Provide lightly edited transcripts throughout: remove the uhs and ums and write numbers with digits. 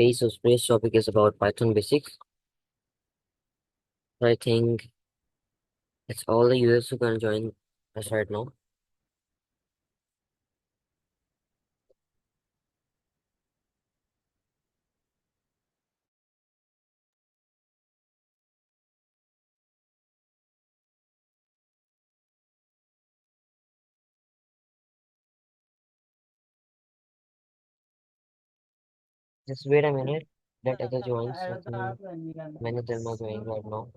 Okay, so today's topic is about Python basics. I think it's all the users who can join us right now. Just wait a minute. Let other join. So I think many of them are joining right now.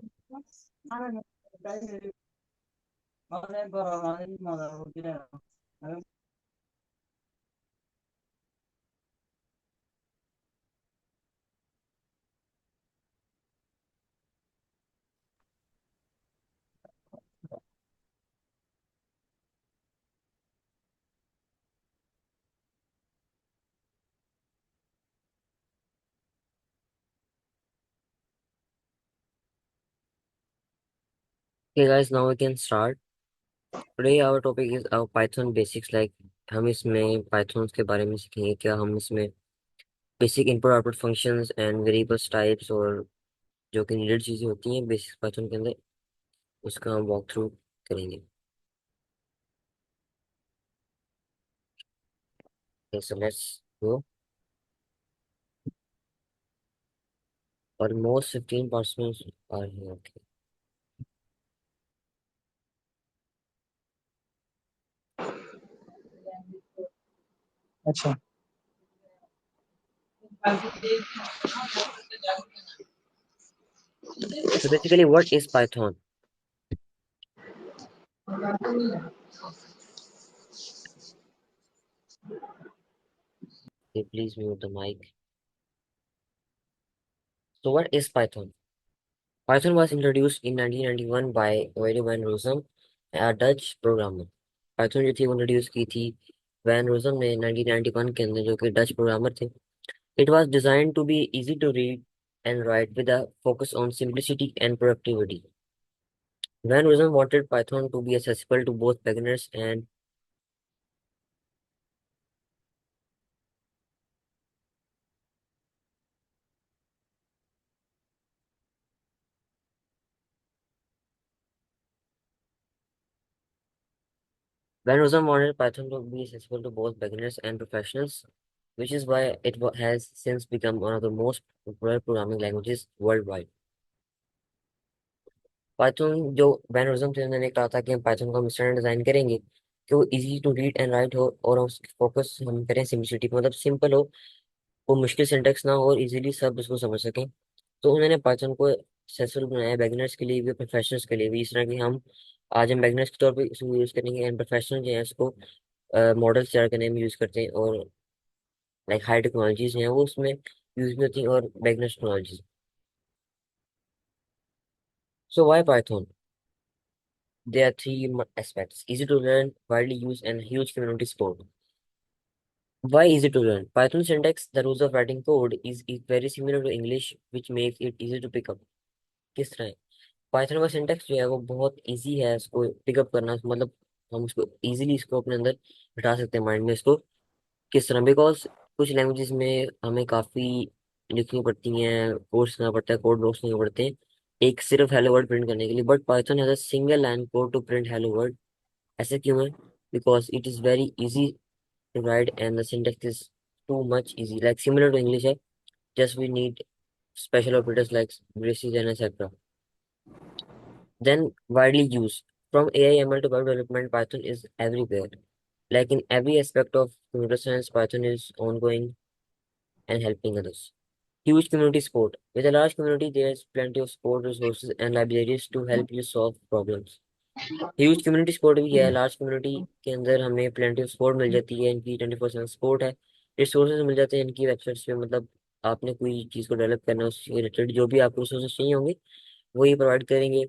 Okay, guys, now we can start. Today our topic is our Python basics. Like हम इसमें Pythons के बारे में सीखेंगे क्या हम इसमें basic input output functions and variables types और जो कि नीडेड चीजें होती हैं बेसिक Python के अंदर उसका हम वॉक थ्रू करेंगे. Okay, so let's go. Almost 15 participants are here. Okay. अच्छा. So basically, what is Python? Okay, please mute the mic. So what is Python? Python was introduced in 1991 by Willy van Rossum, a Dutch programmer. Python जो थी वो introduce की थी van Rossum ने 1991 के अंदर जो कि डच प्रोग्रामर थे. It was designed to be easy to read and write with a focus on simplicity and productivity. Van Rossum wanted Python to be accessible to both beginners and Van Rossum wanted Python to be accessible to both beginners and professionals, which is why has since become one of the most popular programming languages worldwide. Python जो van Rossum थे उन्होंने कहा था कि हम Python को हम इस तरह डिजाइन करेंगे कि वो easy to read and write हो और उसकी फोकस हम करें सिंपलिसिटी पे मतलब सिंपल हो. वो मुश्किल सिंटेक्स ना हो और इजीली सब उसको समझ सकें. तो उन्होंने पाइथन को सक्सेसफुल बनाया बिगिनर्स के लिए भी प्रोफेशनल्स के लिए भी. इस तरह की हम आज हम बिगिनर्स के तौर पे इसको यूज करेंगे एंड प्रोफेशनल जो है इसको मॉडल्स तैयार करने में यूज करते हैं और लाइक हाई टेक्नोलॉजीज हैं वो उसमें यूज भी होती हैं और beginners technologies. So why Python? There are three aspects: easy to learn, widely used, and huge community support. Why easy to learn? Python syntax, the rules of writing code, is very similar to English, which makes it easy to pick up. किस तरह है? Python का syntax जो है वो बहुत easy है इसको पिकअप करना. मतलब हम उसको इजीली इसको अपने अंदर बिठा सकते हैं माइंड में इसको. किस तरह? बिकॉज कुछ लैंग्वेजेस में हमें काफी लिखनी पड़ती हैं, कोड्स करना पड़ता है, कोड ब्लॉक्स लिखने पड़ते हैं एक सिर्फ हेलो वर्ड प्रिंट करने के लिए. But python has a single line code to print hello word. ऐसे क्यों है? Because it is very easy to write and the syntax is too much easy like similar to English है. Just we need special operators like braces and etc. Then widely used. From AI ML to web development, Python is everywhere. Like in every aspect of computer science, Python is ongoing and helping others. Huge community support. With a large community, there's plenty of support resources and libraries to help you solve problems. Huge community support भी है. Large community के अंदर हमें plenty of support मिल जाती है. इनकी 24/7 support है. Resources मिल जाते हैं इनकी वेबसाइट्स पे. मतलब आपने कोई चीज़ को डेवलप करना है उससे रिलेटेड जो भी आपको रिसोर्सेज चाहिए होंगे वो ये प्रोवाइड करेंगे.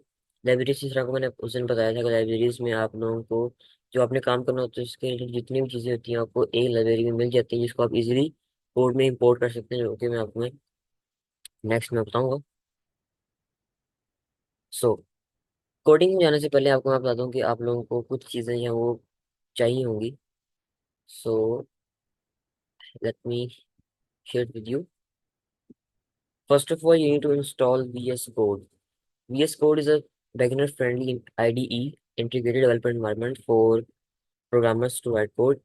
लाइब्रेरीज इस तरह को मैंने उस दिन बताया था कि लाइब्रेरीज में आप लोगों को जो आपने काम करना होता है उसके रिलेटेड जितनी भी चीज़ें होती हैं आपको एक लाइब्रेरी में मिल जाती है जिसको आप इजीली कोड में इंपोर्ट कर सकते हैं जो कि मैं आपको नेक्स्ट में बताऊंगा. सो कोडिंग में जाने से पहले आपको मैं बता दूं कि आप लोगों को कुछ चीज़ें हैं वो चाहिए होंगी. So let me share it with you. First of all, you need to install VS Code. VS Code is a beginner-friendly IDE, integrated development environment for programmers to write code.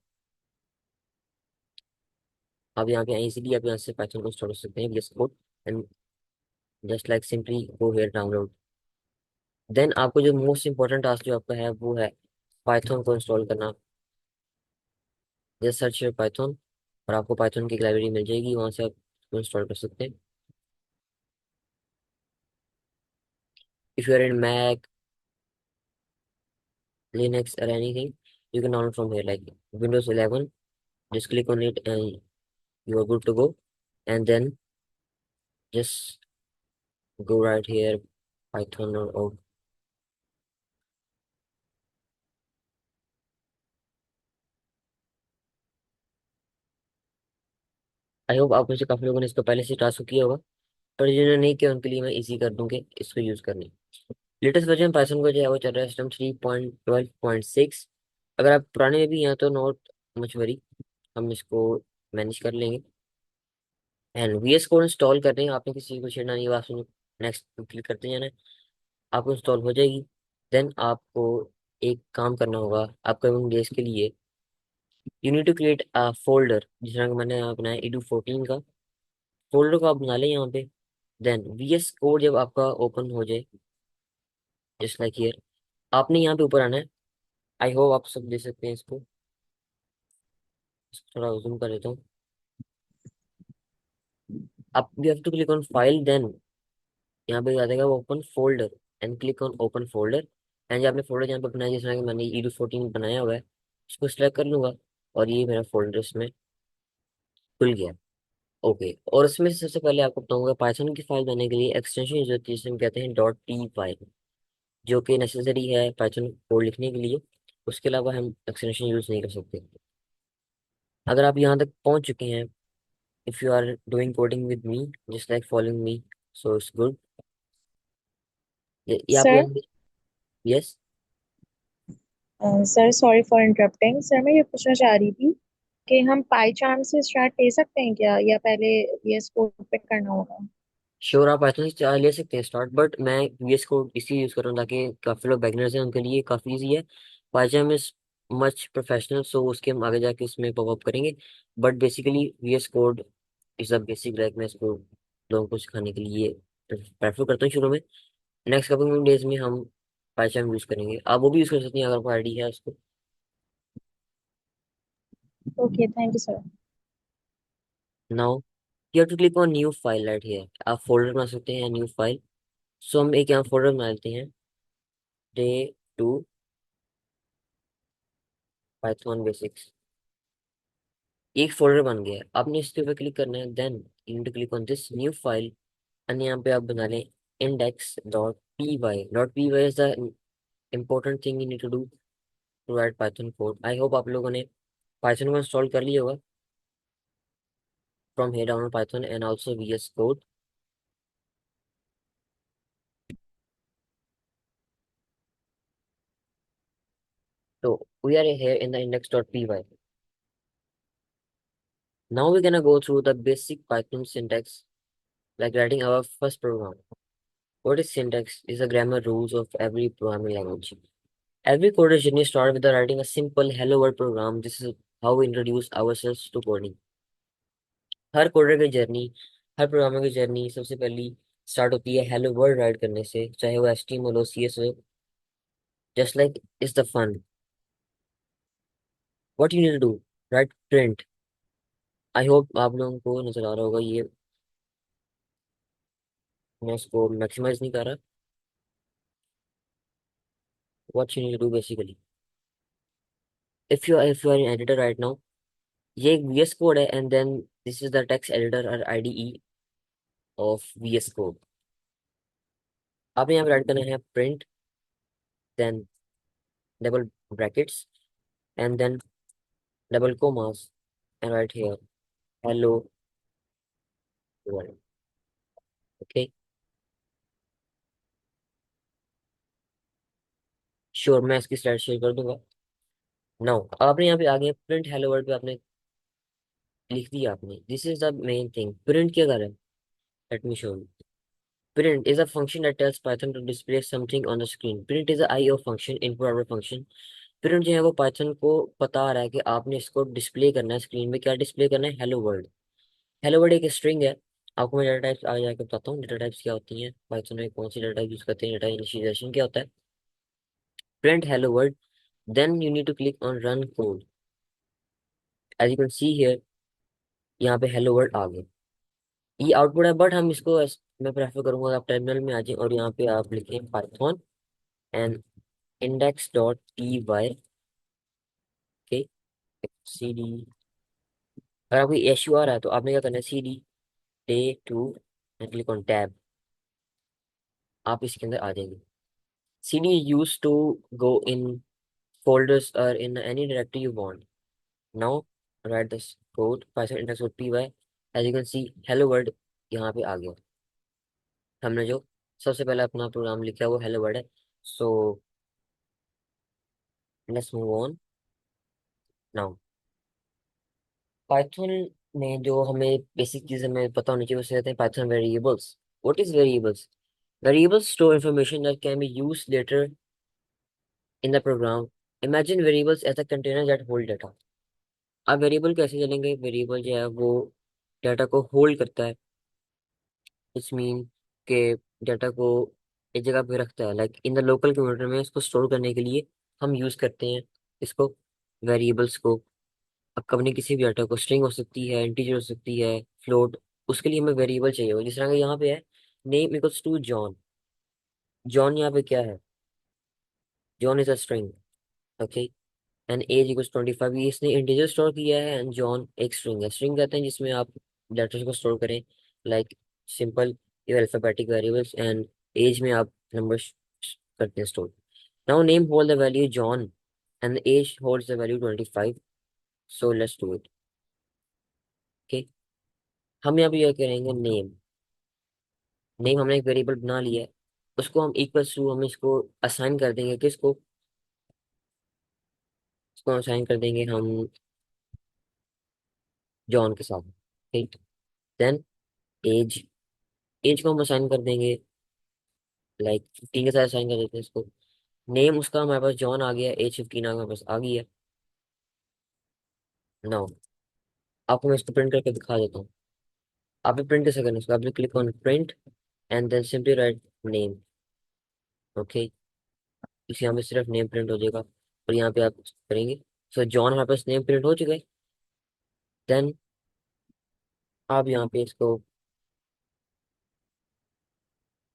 आप यहाँ पे इजीली आप यहाँ से Python को install कर सकते हैं VS Code and just like simply go here download. Then आपको जो मोस्ट इंपॉर्टेंट टास्क जो आपका है वो है पाइथन को इंस्टॉल करना। जस्ट सर्च पाइथन और आपको पाइथन की लाइब्रेरी मिल जाएगी, वहां से आप इंस्टॉल कर सकते हैं। If you are in Mac, Linux और anything, you can download from here like Windows 11। just click on it and you are good to go, and then just go right here python or I hope आप में से काफी लोगों ने इसको पहले से टास्क किया होगा, पर जिन्होंने नहीं किया उनके लिए मैं इजी कर दूंगी इसको यूज करने। लेटेस्ट वर्जन पाइथन का जो है वो चल रहा है सिस्टम 3.12.6। अगर आप पुराने में भी हैं तो नॉट मच वरी, हम इसको मैनेज कर लेंगे। एंड VS कोड इंस्टॉल कर रहे हैं, आपने किसी को छेड़ना नहीं है, बात सुनो। नेक्स्ट क्लिक करते जाना है, आपको इंस्टॉल हो जाएगी। देन आपको एक काम करना होगा अपकमिंग डेज के लिए। You need to create a folder, जिस तरह का मैंने यहाँ बनाया edu14 का। फोल्डर को आप बना लें यहाँ पे। देन VS कोड जब आपका ओपन हो जाए, जस्ट लाइक हियर, आपने यहाँ पे ऊपर आना है। आई होप आप सब देख सकते हैं इसको थोड़ा जूम कर देता हूँ। आप you have to click on file, then यहाँ पे आ जाएगा open folder and click on open folder. And जो आपने फोल्डर यहाँ पे बनाया, जिस तरह कि मैंने edu14 बनाया हुआ है, इसको सिलेक्ट कर लूंगा और ये मेरा फोल्डर इसमें खुल गया। ओके, और इसमें से सबसे पहले आपको बताऊंगा पाइथन की फाइल बनाने के लिए एक्सटेंशन यूज होती है जिसे हम कहते हैं .py, जो कि नेसेसरी है पाइथन कोड लिखने के लिए। उसके अलावा हम एक्सटेंशन यूज नहीं कर सकते। अगर आप यहाँ तक पहुंच चुके हैं, if you are doing coding with me just like following me, so it's good. ये आपको सर, यहाँ पे, yes. Sir sorry for interrupting. Sir मैं ये पूछना चाह रही थी कि हम पाई चार्म से स्टार्ट ले सकते हैं क्या, या पहले VS कोड पे करना होगा? श्योर, आप पाइथन से ले सकते हैं स्टार्ट, बट मैं VS कोड इसलिए यूज कर रहा हूँ ताकि काफी लोग बिगिनर्स हैं उनके लिए काफी इजी है। पाइथन इज मच प्रोफेशनल, सो उसके हम आगे जाके इसमें पॉप करेंगे। But basically VS code is a basic, like मैं इसको लोगों को सिखाने के लिए प्रेफर करता हूँ शुरू में। नेक्स्ट कमिंग डेज में हम पाइथन यूज करेंगे, आप वो भी यूज कर सकते हैं अगर आपको आईडी है उसको। Okay, thank you sir. Now you have to click on new file right here, आप फोल्डर बना सकते हैं न्यू फाइल। सो हम एक यहाँ फोल्डर बना लेते हैं, डे 2 पाइथन बेसिक्स। एक फोल्डर बन गया है, आपने इसके ऊपर क्लिक करना है। Then you need to click on this new file and यहाँ पे आप बना लें index.py। .py is the important thing you need to do to write Python code। I hope आप लोगों ने पाइथन को इंस्टॉल कर लिया होगा from here down on Python and also VS Code। So we are here in the index.py। Now we're gonna go through the basic Python syntax, like writing our first program. What is syntax? Is the grammar rules of every programming language. Every coder journey starts with writing a simple hello world program। This is how we introduce ourselves to coding। Her coder की journey, हर programmer की journey सबसे पहली start होती है hello world right करने से, चाहे वो HTML हो, CS हो। Just like is the fun, what you need to do, write print. I hope आप लोगों को नजर आ रहा होगा ये, मैं इसको मैक्सिमाइज नहीं कर रहा। What you need to do basically, if you are an editor right now, ये एक VS कोड है and then this is the text editor और IDE ऑफ VS कोड। आपने यहाँ पे राइट करना है print, then double brackets and then double commas and write here hello world. Okay, sure, मैं इसकी स्लाइड शेयर कर दूंगा। नाउ आपने यहाँ पे आगे प्रिंट हेलो वर्ल्ड पे आपने लिख दिया, आपने this is the main thing. Print क्या कर रहा है, let me show you. Print is a function that tells Python to display something on the screen. Print is a IO function, input output function. Print जो है वो Python को बता रहा है कि आपने इसको डिस्प्ले करना है स्क्रीन में। क्या डिस्प्ले करना है? Hello world. हेलो वर्ल्ड एक स्ट्रिंग है। आपको मैं डेटा टाइप्स आगे जाके बताता हूँ डेटा टाइप्स क्या होती हैं, पाइथन में कौन सी डेटा टाइप यूज करते हैं, डेटा इनिशियलाइजेशन क्या होता है। Print hello world, then you need to click on run code. As you can see here, यहाँ पे हेलो वर्ल्ड आ गया। ये आउटपुट है, बट हम इसको मैं प्रेफर करूंगा आप टर्मिनल में आ जाए और यहाँ पे आप लिखें पाइथन एंड index.py के सी डी। अगर आपको इशू आ रहा है तो आपने क्या करना है, C D day two and click on tab. आप इसके अंदर आ जाएंगे। C D use to go in folders और in any directory you want. Now write this code Python index.py। As you can see hello world यहाँ पे आ गया। हमने जो सबसे पहले अपना प्रोग्राम लिखा है वो हेलो वर्ल्ड है। So let's move on now. Python में जो हमें बेसिक चीज़ हमें पता होनी चाहिए उसे कहते हैं Python variables. What is variables? Variables store information that can be used later in the program. Imagine variables as a container that hold data. अब वेरिएबल कैसे चलेंगे? वेरिएबल जो है वो डाटा को होल्ड करता है। इट्स मीन के डाटा को एक जगह पे रखता है, like in the local computer में इसको स्टोर करने के लिए हम यूज करते हैं इसको, वेरिएबल्स को। अब कभी किसी भी डाटा को, स्ट्रिंग हो सकती है, इंटीजर हो सकती है, फ्लोट, उसके लिए हमें वेरिएबल चाहिए होगा। जिस तरह का यहाँ पे है, name equals to John. John यहाँ पे क्या है? John is a string. Okay. And age equals 25, ये इसने इंटीजर स्टोर किया है एंड जॉन एक स्ट्रिंग है। स्ट्रिंग कहते हैं जिसमें आप लेटर्स को स्टोर करें, like simple your alphabetic variables, and age में आप नंबर्स करते हैं store. Now name hold the value John and age holds the value 25। So let's do it. Okay. हम यहाँ पे यह करेंगे नेम। नेम हमने एक वेरिएबल बना लिया है, उसको हम इक्वल्स टू, हम इसको असाइन कर देंगे किसको? इसको असाइन कर देंगे हम जॉन के साथ। ठीक। देन एज, एज को हम असाइन कर देंगे लाइक 15 के साथ असाइन कर देते हैं इसको। नेम उसका हमारे पास जॉन आ गया, एज 15 हमारे पास आ गई है। नाउ आपको मैं इसको प्रिंट करके दिखा देता हूँ। आप भी प्रिंट कैसे करना है इसको? आपने click on print and then simply write name. Okay. इस यहाँ पे सिर्फ नेम प्रिंट हो जाएगा और यहाँ पे आप करेंगे। सो जॉन हमारे पास नेम प्रिंट हो चुका है। देन आप यहाँ पे इसको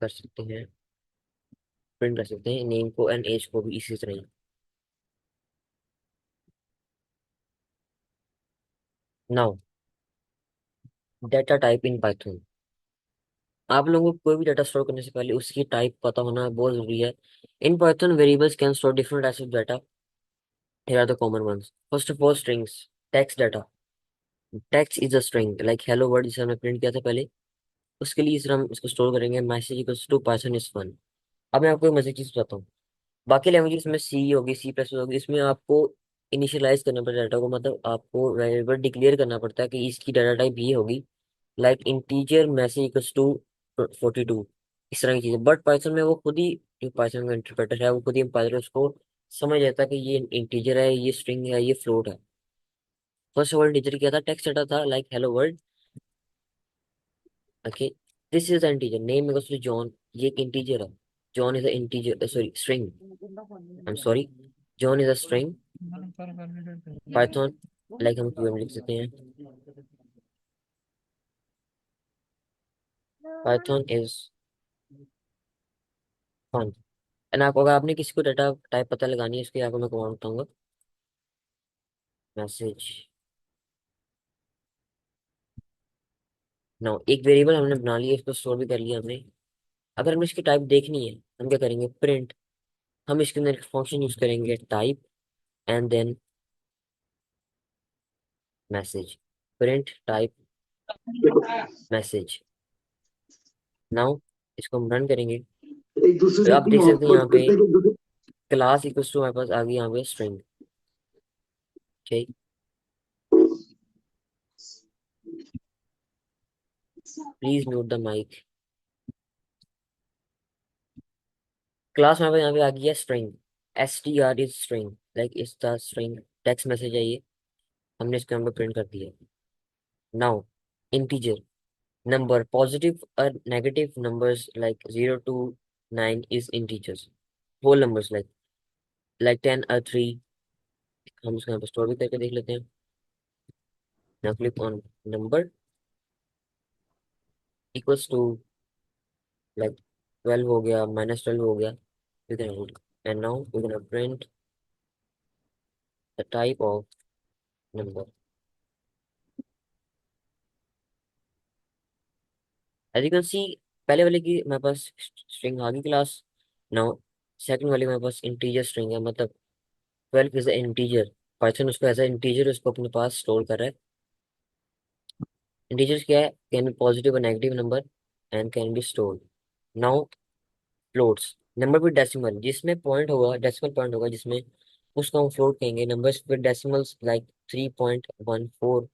कर सकते हैं, प्रिंट कर सकते हैं नेम को एंड एज को भी इसी तरह ही। Now data type in python. आप लोगों को कोई भी डाटा स्टोर करने से पहले उसकी टाइप पता होना बहुत जरूरी है। In Python variables can store different types of data. Here are the common ones. First of all, strings, text data. Text is a string, like hello world जिसे हमने प्रिंट किया था पहले, उसके लिए इस हम इसको स्टोर करेंगे message equals to Python is fun. अब मैं आपको एक मजेदार चीज बताता हूँ। बाकी लैंग्वेजेस में सी होगी, सी प्लस होगी, इसमें आपको इनिशियलाइज करना पड़ता है डाटा को, मतलब आपको वेरिएबल डिक्लेयर करना पड़ता है कि इसकी डाटा टाइप ये होगी, like integer message equals to 42, इस तरह की चीजें। बट पाइथन में वो खुद ही, जो पाइथन का इंटरप्रेटर है वो खुद ही पाइथन उसको समझ जाता है कि ये इंटीजर है, ये स्ट्रिंग है, ये फ्लोट है। फर्स्ट ऑफ ऑल इंटीजर क्या था? टेक्स्ट डाटा था, like hello world. Okay. This is integer, name equals to John, ये एक इंटीजर है। John is a integer, sorry string, I am sorry, John is a string. Python, like हम क्यों लिख सकते हैं, पाइथन इज फन। एंड आप, अगर आपने किसी को डाटा टाइप पता लगानी है इसके, आपको मैं कमांड बताऊंगा, मैसेज। नाउ एक वेरिएबल हमने बना लिया, इसको स्टोर भी कर लिया हमने। अगर हमें इसकी टाइप देखनी है, हम क्या करेंगे? प्रिंट। हम इसके अंदर एक फंक्शन यूज करेंगे type and then message. Print type message. Now इसको हम रन करेंगे एक दूसरे तो से आप इतनी देख सकते हैं मोहब्बत यहाँ पे करते हैं कि एक दूसरे क्लास इक्वल्स टू हमारे पास आ गई यहाँ पे स्ट्रिंग। ठीक। Please mute the mike. Class में यहाँ पे आ गया string. STR is string, like is the string text message है ये। हमने इसको यहाँ पे प्रिंट कर दिया। Now integer number, positive or negative numbers like 0 to 9 is integers, whole numbers like 10 or 3। हम इसको यहाँ पे स्टोर भी करके देख लेते हैं। now click on number equals to like 12 हो गया, -12 हो गया, you can read। and now we're gonna print the type of number। as you can see, पहले वाले की मेरे पास स्ट्रिंग आ गई क्लास। नाउ सेकंड वाले मेरे पास इंटीजर स्ट्रिंग है, मतलब 12 इज इंटीजर। पाइथन उसको एज इंटीजर उसको अपने पास स्टोर कर रहा है। इंटीजर्स क्या है? कैन बी पॉजिटिव और negative number and can be stored. Now floats, number with decimal, जिसमें पॉइंट होगा, डेसिमल पॉइंट होगा जिसमें, उसको हम फ्लोट कहेंगे। Numbers with decimals like 3.14,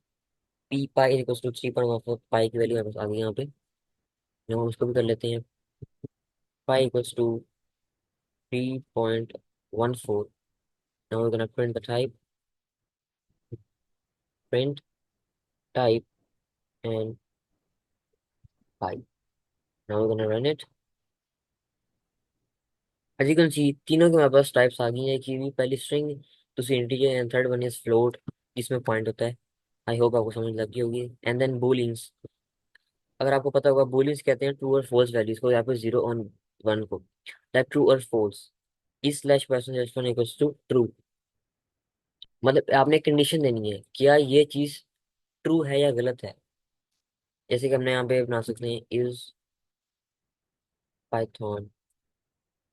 P pi equals to 3.14, pi की वैल्यू आ गई यहाँ पे। हम उसको भी कर लेते हैं। Pi equals to 3.14। Now we gonna print the type, print type and pi. Now we gonna run it. As you can see तीनों के हमारे पास टाइप्स आ गई है कि भी पहली स्ट्रिंग, दूसरी integer and third one is float, जिसमें पॉइंट होता है। आई होप आपको समझ लग गई होगी। एंड देन बूलियंस, अगर आपको पता होगा बूलियंस कहते हैं ट्रू और फॉल्स वैल्यूज को, यहाँ पे 0 और 1 को, लाइक ट्रू और फॉल्स। इस slash person response equals to true, मतलब आपने कंडीशन देनी है क्या ये चीज ट्रू है या गलत है। जैसे कि हमने यहाँ पे बना सकते हैं इज पाइथन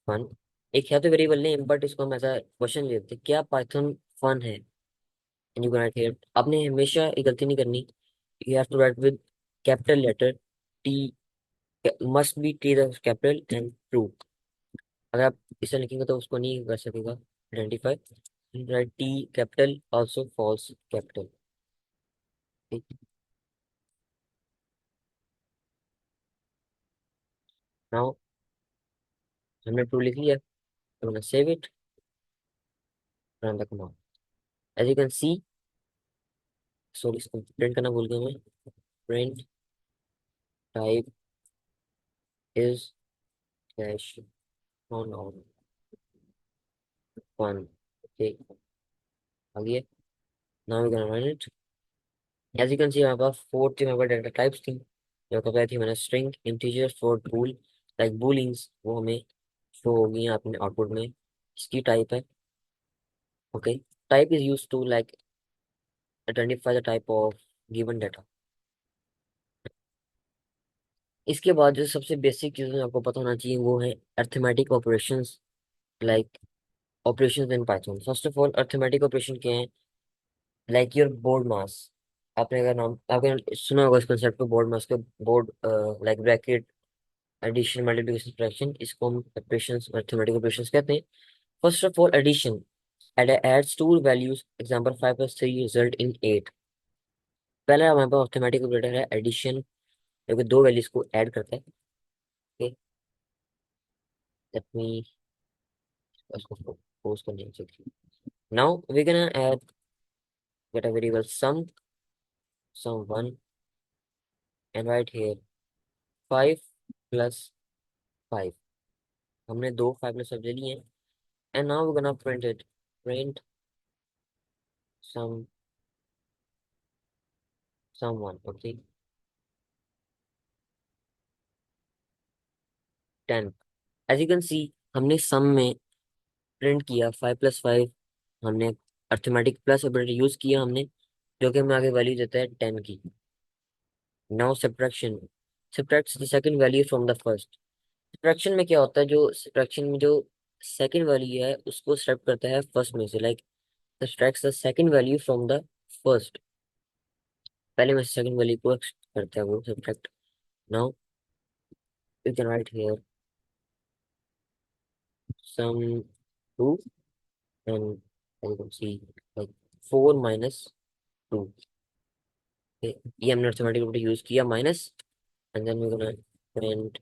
फन। एक है तो वेरिएबल नहीं, बट इसको हम ऐसा क्वेश्चन ले लेते हैं, क्या पाइथन फन है। एंड यू राइट हियर, आपने हमेशा ये गलती नहीं करनी। You have to write with capital letter T, must be T the capital and true. अगर आप इसे लिखेंगे तो उसको नहीं कर सकेगा identify. Write T capital also false capital. Now हमने ट्रू लिख लिया, तो save it, run the command. As you can see, sorry इसको प्रिंट करना भूल गया मैं। Print type is dash on on one. Okay, आ गया। Now we gonna run it. As you can see हमारे पास फोर थी, हमारे पास डेटा टाइप्स थी जो बताई थी मैंने, स्ट्रिंग, इंटीजर, फ्लोट, बूल। लाइक बूलिंग्स वो हमें शो होगी यहाँ अपने आउटपुट में, इसकी टाइप है। Okay, type is use to like identify the type of given data. इसके बाद जो सबसे बेसिक चीज़ें आपको पता होना चाहिए वो है arithmetic operations, like operations in Python. First of all arithmetic operation क्या है? लाइक योर बोर्ड मास, आपने अगर नाम आपने सुना होगा इस कॉन्सेप्ट को, बोर्ड मास को। बोर्ड like bracket, addition, multiplication, fraction, इसको हम ऑपरेशंस, अरिथमेटिक ऑपरेशंस कहते हैं। First of all addition, adds two values, example 5 plus 3 result in 8। पहला हमारे पास अरिथमेटिक ऑपरेटर है एडिशन, जो कि दो वैल्यूज को ऐड करता है। ओके, लेट मी उसको पोस्ट करने चाहिए। Now we can add get a variable sum 1 and right here 5 plus 5। हमने दो 5 प्लस सब्जेक्ट लिए हैं। And now we gonna print it, print sum 1। Okay, 10। As you can see हमने सम में print किया 5 + 5, हमने अर्थमेटिक प्लस ऑपरेटर यूज किया हमने, जो कि हमें आगे वैल्यू देता है 10 की। Now subtraction, subtracts the second value from the first. Subtraction में क्या होता है, जो सब्ट्रैक्शन में जो सेकंड वैल्यू है उसको सब्ट्रैक्ट करता है फर्स्ट में से, like subtracts the second value from the first. पहले में सेकंड वैल्यू को करता है वो subtract. Now you can write here sum 2 and you can see like 4 - 2। ये हमने अर्थमेटिक यूज किया minus and then we're gonna print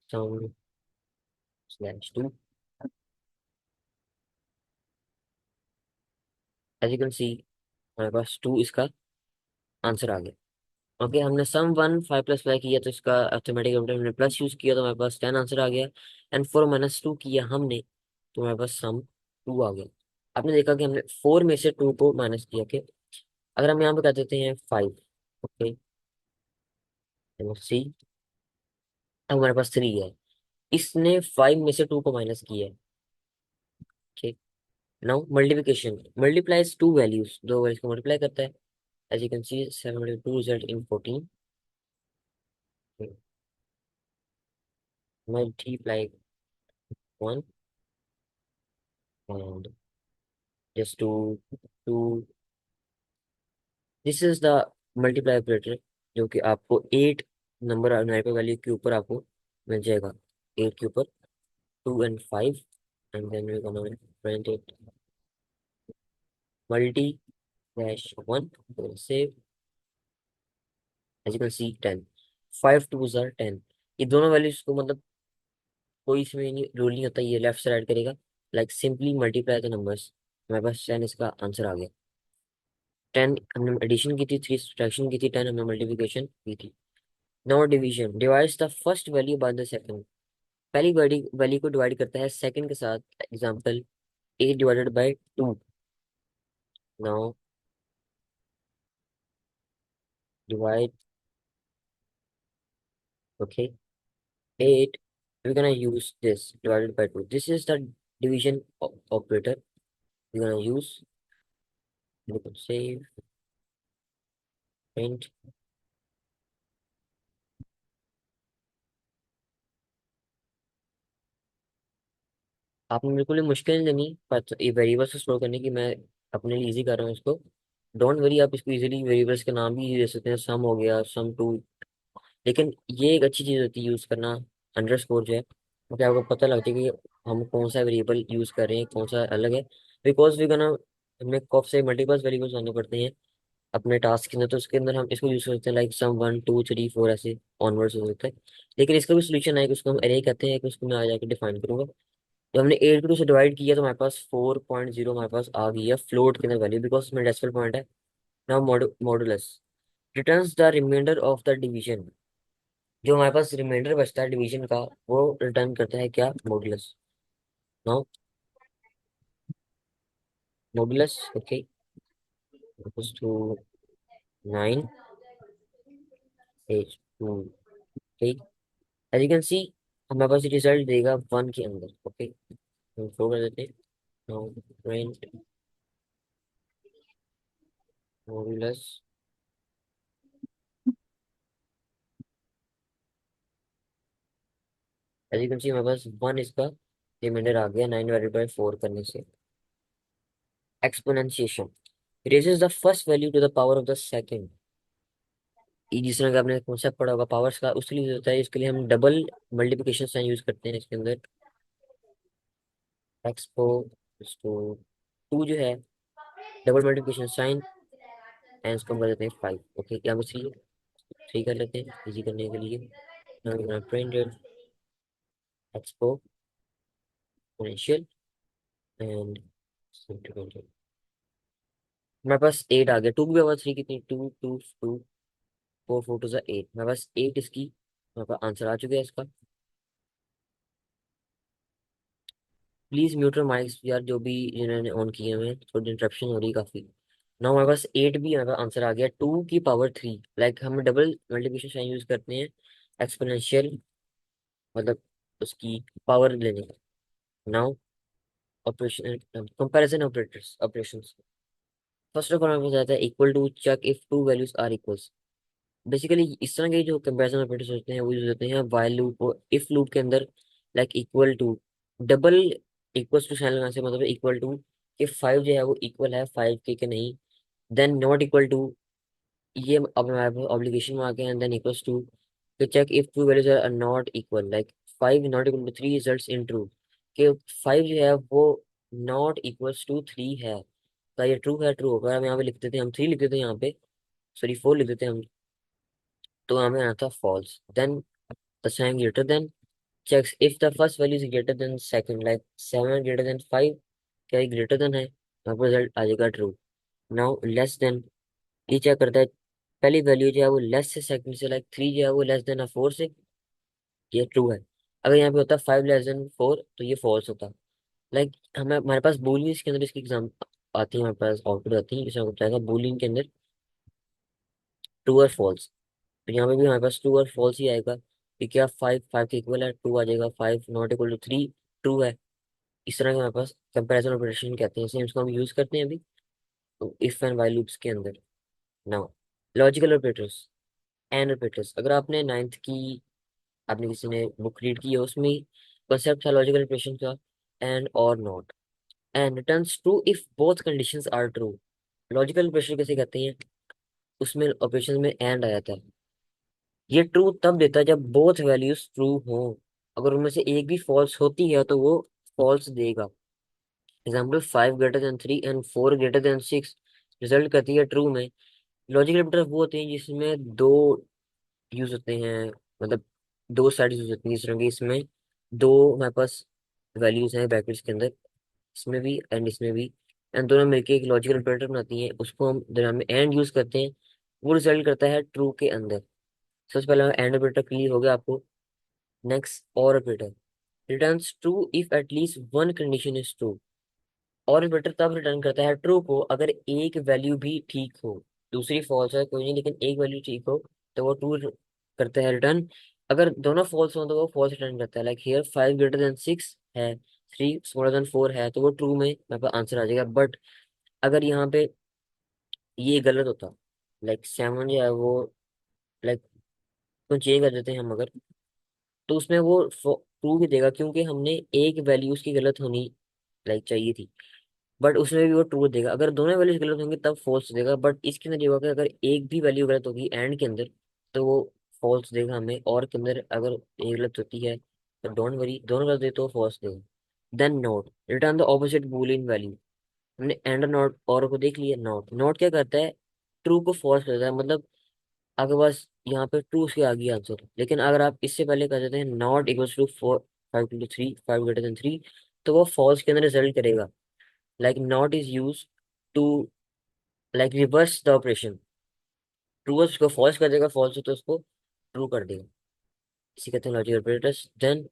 sum slash 2. As you can see हमारे पास 2 इसका आंसर आ गया। ओके, हमने सम 1 5 + 5 किया तो इसका अर्थमेटिक हमने प्लस यूज किया तो हमारे पास 10 आंसर आ गया। एंड 4 - 2 किया हमने तो हमारे पास सम 2 आ गया। आपने देखा कि हमने 4 में से 2 को माइनस किया। ओके, अगर हम यहाँ पे कर देते हैं 5। ओके, सी अब हमारे पास 3 है। इसने 5 में से 2 को माइनस किया है। ठीक, now multiplication multiplies two values, दो वैल्यूज को मल्टीप्लाई करता है। As you can see 7 × 2 result in 14। Multiply 1 and just two this is the multiply operator, जो कि आपको 8 नंबर न्यूमेरिकल वैल्यू के ऊपर आपको मिल जाएगा। 8 के ऊपर 2 and 5 and then we're gonna print it multi dash 1, we'll save। as you can see 10, 5 2s are 10। ये दोनों वैल्यूज को मतलब कोई इसमें नहीं रूल नहीं होता, ये लेफ्ट से राइट करेगा। Like simply multiply the numbers. हमारे पास 10 इसका आंसर आ गया। 10 हमने एडिशन की थी, 3 सब्ट्रैक्शन की थी, 10 हमने मल्टीप्लिकेशन की थी। Now division divides the first value by the second. पहली वैल्यू को डिवाइड करता है सेकंड के साथ। Example 8/2। Now divide, okay, 8, we're gonna use this divided by 2. This is the division operator we're gonna use। We can save, print। आपने बिल्कुल ही मुश्किल नहीं पर ये वेरिएबल्स को स्टोर करने की, मैं अपने लिए इजी कर रहा हूँ इसको। डोंट वरी, आप इसको इजीली वेरिएबल्स के नाम भी दे सकते हैं, सम हो गया, सम 2। लेकिन ये एक अच्छी चीज़ होती है यूज़ करना, अंडरस्कोर जो है, क्योंकि आपको पता लगता है कि हम कौन सा वेरिएबल यूज़ कर रहे हैं, कौन सा अलग है। बिकॉज वी गना हमें कॉप से मल्टीपल वेरिएबल्स आने पड़ते हैं अपने टास्क के अंदर, तो उसके अंदर हम इसको यूज करते हैं लाइक सम 1 2 3 4 ऐसे ऑनवर्ड्स हो सकता है। लेकिन इसका भी सोल्यूशन है कि उसको हम अरे कहते हैं, कि उसको मैं आ जाकर डिफाइन करूंगा। तो हमने 8 को 2 से डिवाइड किया तो हमारे पास 4.0 हमारे पास आ गई है फ्लोट के अंदर वैल्यू, बिकॉज इसमें डेसिमल पॉइंट है। Now modulus returns the reminder of the division. जो हमारे पास रिमाइंडर बचता है डिवीजन का, वो रिटर्न करता है क्या, modulus. Now modulus, okay, two 9 8 2। As you can see हमारे पास रिजल्ट देगा 1 के अंदर। ओके, हम शो कर देते हैं। Now print modulus, as you can see हमारे पास 1 इसका रिमाइंडर आ गया 9/4 करने से। Exponentiation raises the first value to the power of the second। जिस तरह का आपने कॉन्सेप्ट पढ़ा होगा पावर्स का, उसके लिए होता है, इसके लिए हम डबल मल्टीप्लिकेशन साइन यूज करते हैं इसके अंदर। एक्सपो इसको 2 जो है डबल मल्टीप्लिकेशन साइन, एंड इसको हम कर देते हैं 5। ओके, क्या बस 3 कर लेते हैं इजी करने के लिए। Now printed expo exponential and हमारे पास 8 आ गया। 2 की पावर 3 कितनी, 2 2 2 4 4 2 8। हमारे पास 8 इसकी हमारे पास आंसर आ चुका है इसका। प्लीज म्यूट योर माइक्स यार, जो भी जिन्होंने ऑन किए हुए हैं, थोड़ी इंटरप्शन हो रही है काफी। ना हमारे पास 8 भी हमारे पास आंसर आ गया 2 की पावर 3। लाइक हम डबल मल्टीप्लिकेशन साइन यूज करते हैं एक्सपोनेंशियल, मतलब उसकी पावर लेने का। Now operation comparison operators operations. First of all हमें बताता है equal to check if two values are equals. Basically इस तरह के जो कंपैरिजन ऑपरेटर्स होते हैं वो यूज होते हैं व्हाइल लूप और इफ लूप के अंदर। Like equal to, double equals to sign लगाने से मतलब इक्वल टू कि 5 जो है वो इक्वल है 5 के नहीं। देन नॉट इक्वल टू, ये अब हमारे पास ऑब्लिगेशन में आ गए हैं। देन इक्वल्स टू कि check if two values are not equal, like 5 not equal to 3 results in true, कि 5 जो है वो नॉट इक्वल्स टू 3 है। तो ये ट्रू है, ट्रू होगा। हम यहाँ पे लिख देते हैं, हम 3 लिख देते हैं यहाँ पे। सॉरी 4 लिख देते हैं हम, तो हमें आना था false. Then the sign greater than checks if the first value is greater than second, like 7 greater than 5, क्या ये ग्रेटर देन है, यहाँ पर रिजल्ट आ जाएगा ट्रू। नाउ लेस देन, ये चेक करता है पहली वैल्यू जो है वो लेस से सेकंड से, लाइक 3 जो है वो लेस देन 4 से, ये ट्रू है। अगर यहाँ पे होता 5 लेस देन 4 तो ये फॉल्स होता। लाइक हमें, हमारे पास बूलियन के अंदर इसकी एग्जाम आती है, हमारे पास आउटपुट आती है, जिसमें बताएगा बूलियन के अंदर ट्रू और फॉल्स। तो यहाँ पे भी हमारे पास ट्रू और फॉल्स ही आएगा कि क्या 5 5 के इक्वल है, ट्रू आ जाएगा, 5 नॉट इक्वल टू 3 ट्रू है। इस तरह के हमारे पास कंपैरिजन ऑपरेशन कहते हैं, सेम इसको हम यूज करते हैं अभी इफ एंड व्हाइल लूप्स के अंदर। Now logical operators and operators, अगर आपने नाइन्थ की, आपने किसी ने बुक रीड की है, उसमें कॉन्सेप्ट था लॉजिकल ऑपरेशन का, एंड और not, and returns true if both conditions are true. Logical operation कैसे कहते हैं, उसमें ऑपरेशन में एंड आया था, ये ट्रू तब देता है जब बोथ वैल्यूज ट्रू हो। अगर उनमें से एक भी फॉल्स होती है तो वो फॉल्स देगा। Example 5 greater than 3 and 4 greater than 6 result करती है ट्रू में। लॉजिकल ऑपरेटर वो होते हैं जिसमें दो यूज होते हैं, मतलब दो साइड यूज होती हैं, जिस तरह की इसमें दो हमारे पास वैल्यूज हैं ब्रैकेट्स के अंदर, इसमें भी एंड इसमें भी, एंड दोनों मिलके एक लॉजिकल ऑपरेटर बनाती हैं, उसको हम दरम्यान में एंड यूज करते हैं, वो रिजल्ट करता है ट्रू के अंदर। सबसे पहले एंड ऑपरेटर क्लियर हो गया आपको। नेक्स्ट और operator returns true if at least one condition is true. और ऑपरेटर तब रिटर्न करता है ट्रू को अगर एक वैल्यू भी ठीक हो, दूसरी फॉल्स है कोई नहीं, लेकिन एक वैल्यू ठीक हो तो वो ट्रू करता है रिटर्न। अगर दोनों फॉल्स हो तो वो फॉल्स रिटर्न करता है, लाइक हियर 5 ग्रेटर देन 6 है, 3 स्मॉलर देन 4 है, तो वो ट्रू में मेरे पास आंसर आ जाएगा। बट अगर यहाँ पे ये गलत होता, लाइक 7 जो है वो, लाइक कुछ चेंज कर देते हैं हम अगर, तो उसमें वो ट्रू भी देगा क्योंकि हमने एक वैल्यू उसकी गलत होनी लाइक चाहिए थी, बट उसमें भी वो ट्रू देगा। अगर दोनों वैल्यूज गलत होंगी तब फॉल्स देगा, बट इसके अंदर ये होगा कि अगर एक भी वैल्यू गलत होगी एंड के अंदर तो वो फॉल्स देगा हमें, और के अंदर अगर एक गलत होती है तो डोंट वरी, दोनों गलत दे तो फॉल्स देगा। Then not return the opposite Boolean value. हमने एंड नॉट और को देख लिया। नॉट नॉट क्या करता है, ट्रू को फॉल्स करता है, मतलब आपके पास यहाँ पे ट्रू उसके आगे आंसर, लेकिन अगर आप इससे पहले कर देते हैं not equals to 4 5 to 3 5 greater than 3, तो वो फॉल्स के अंदर रिजल्ट करेगा। Like not is use to like reverse the operation, true उसको फॉल्स कर देगा, फॉल्स हो तो उसको ट्रू कर देगा। इसी कहते हैं logical operators. Then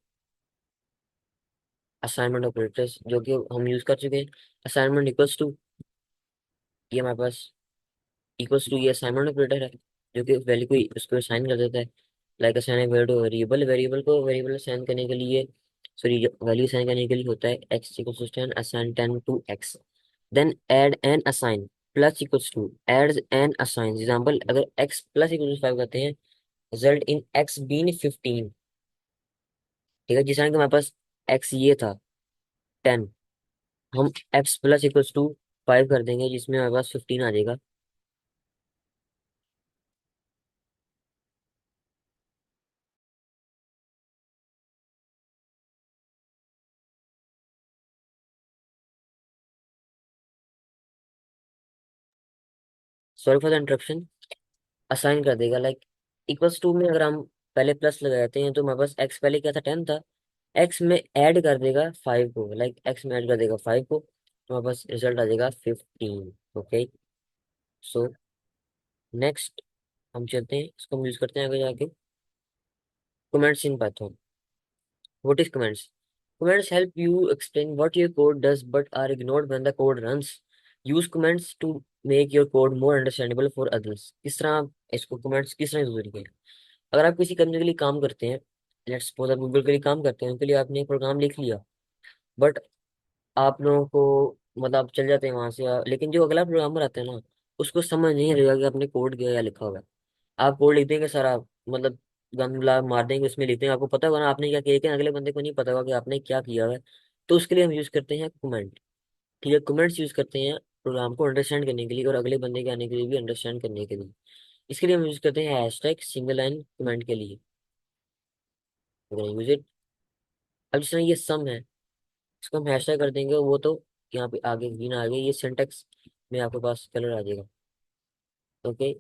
assignment operators जो कि हम यूज कर चुके हैं। असाइनमेंट इक्वल्स टू, ये हमारे पास इक्वल्स टू, ये असाइनमेंट ऑपरेटर है जो कि वैल्यू को उसको असाइन कर देता है। Like assign value two variable, variable को वेरिएबल असाइन करने के लिए, सॉरी वैल्यू असाइन करने के लिए होता है x equals to 10 assign 10 to x। Then add and assign plus equals to add and assign. Example अगर x प्लस इक्वल टू 5 करते हैं, रिजल्ट इन x बीन 15। ठीक है, जिस तरह कि हमारे पास x ये था 10, हम x प्लस इक्वल्स टू 5 कर देंगे जिसमें हमारे पास 15 आ जाएगा। Sorry for the interruption. Assign कर देगा, लाइक इक्वल्स टू में अगर हम पहले प्लस लगाते हैं तो हमारे पास x पहले क्या था 10 था, x में ऐड कर देगा 5 को, लाइक x में ऐड कर देगा 5 को, तो हमारे पास रिजल्ट आ जाएगा 15। ओके, सो नेक्स्ट हम चलते हैं, इसको हम यूज करते हैं आगे जाके। Comments in Python. What is comments? Comments help you explain what your code does but are ignored when the code runs. Use comments to make your code more understandable for others. किस तरह आप इसको comments किस तरह use करेंगे? अगर आप किसी कंपनी के लिए काम करते हैं, लेट्स सपोज आप गूगल के लिए काम करते हैं, उनके लिए आपने एक प्रोग्राम लिख लिया, बट आप लोगों को मतलब आप चल जाते हैं वहां से, लेकिन जो अगला प्रोग्रामर आता है ना, उसको समझ नहीं रहेगा कि आपने कोड क्या लिखा हुआ है। आप कोड लिख देंगे सर, आप मतलब गंदला मार देंगे उसमें, लिख देंगे, आपको पता होगा ना आपने क्या किया, लेकिन अगले बंदे को नहीं पता होगा कि आपने क्या किया हुआ है। तो उसके लिए हम यूज करते हैं कमेंट। ठीक है, कमेंट्स यूज करते हैं प्रोग्राम को अंडरस्टैंड करने के लिए और अगले बंदे के आने के लिए भी अंडरस्टैंड करने के लिए। इसके लिए हम यूज करते हैं हैशटैग सिंगल लाइन कमेंट के लिए। Use it. अब जिस तरह ये सम है, इसको हम हैशटैग कर देंगे, वो तो यहाँ पे आगे ग्रीन आ गई, ये सिंटेक्स में आपके पास कलर आ जाएगा। ओके,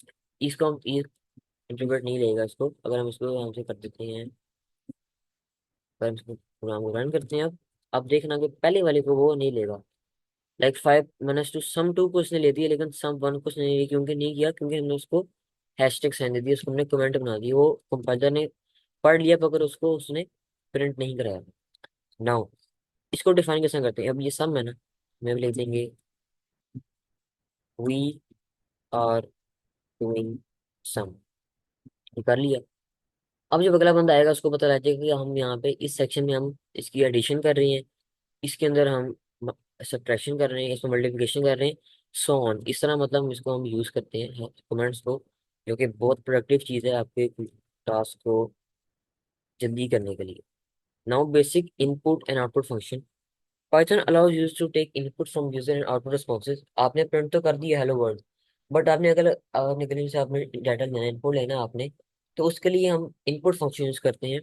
इसको हम ये इंटीग्रेट नहीं लेगा इसको, अगर हम इसको यहाँ से कर देते हैं, अगर हम इसको प्रोग्राम को रन करते हैं, अब देखना कि पहले वाले को वो नहीं लेगा। लाइक 5 - 2 सम 2 को उसने ले दिया, लेकिन सम 1 को उसने नहीं लिया। क्योंकि नहीं किया, क्योंकि हमने उसको हैशटैग साइन दे दिया, उसको हमने कमेंट बना दी, वो कंपाइलर ने पढ़ लिया मगर उसको उसने प्रिंट नहीं कराया। नाउ इसको डिफाइन कैसे करते हैं, अब ये सम है ना, मैं भी लिख देंगे वी आर डूइंग सम, कर लिया। अब जब अगला बंदा आएगा उसको पता लग जाएगा कि हम यहाँ पे इस सेक्शन में हम इसकी एडिशन कर रहे हैं, इसके अंदर हम सब्ट्रैक्शन कर रहे हैं, इसमें मल्टीप्लिकेशन कर रहे हैं, सो ऑन। इस तरह मतलब इसको हम यूज करते हैं कमेंट्स को, जो कि बहुत प्रोडक्टिव चीज़ है आपके टास्क को जल्दी करने के लिए। Now basic input and output function. Python allows use to take input from user and output responses. आपने प्रिंट तो कर दिया हेलो वर्ल्ड, बट आपने अगर आपने कहीं से आपने डाटा लेना, इनपुट लेना आपने, तो उसके लिए हम इनपुट फंक्शन यूज करते हैं।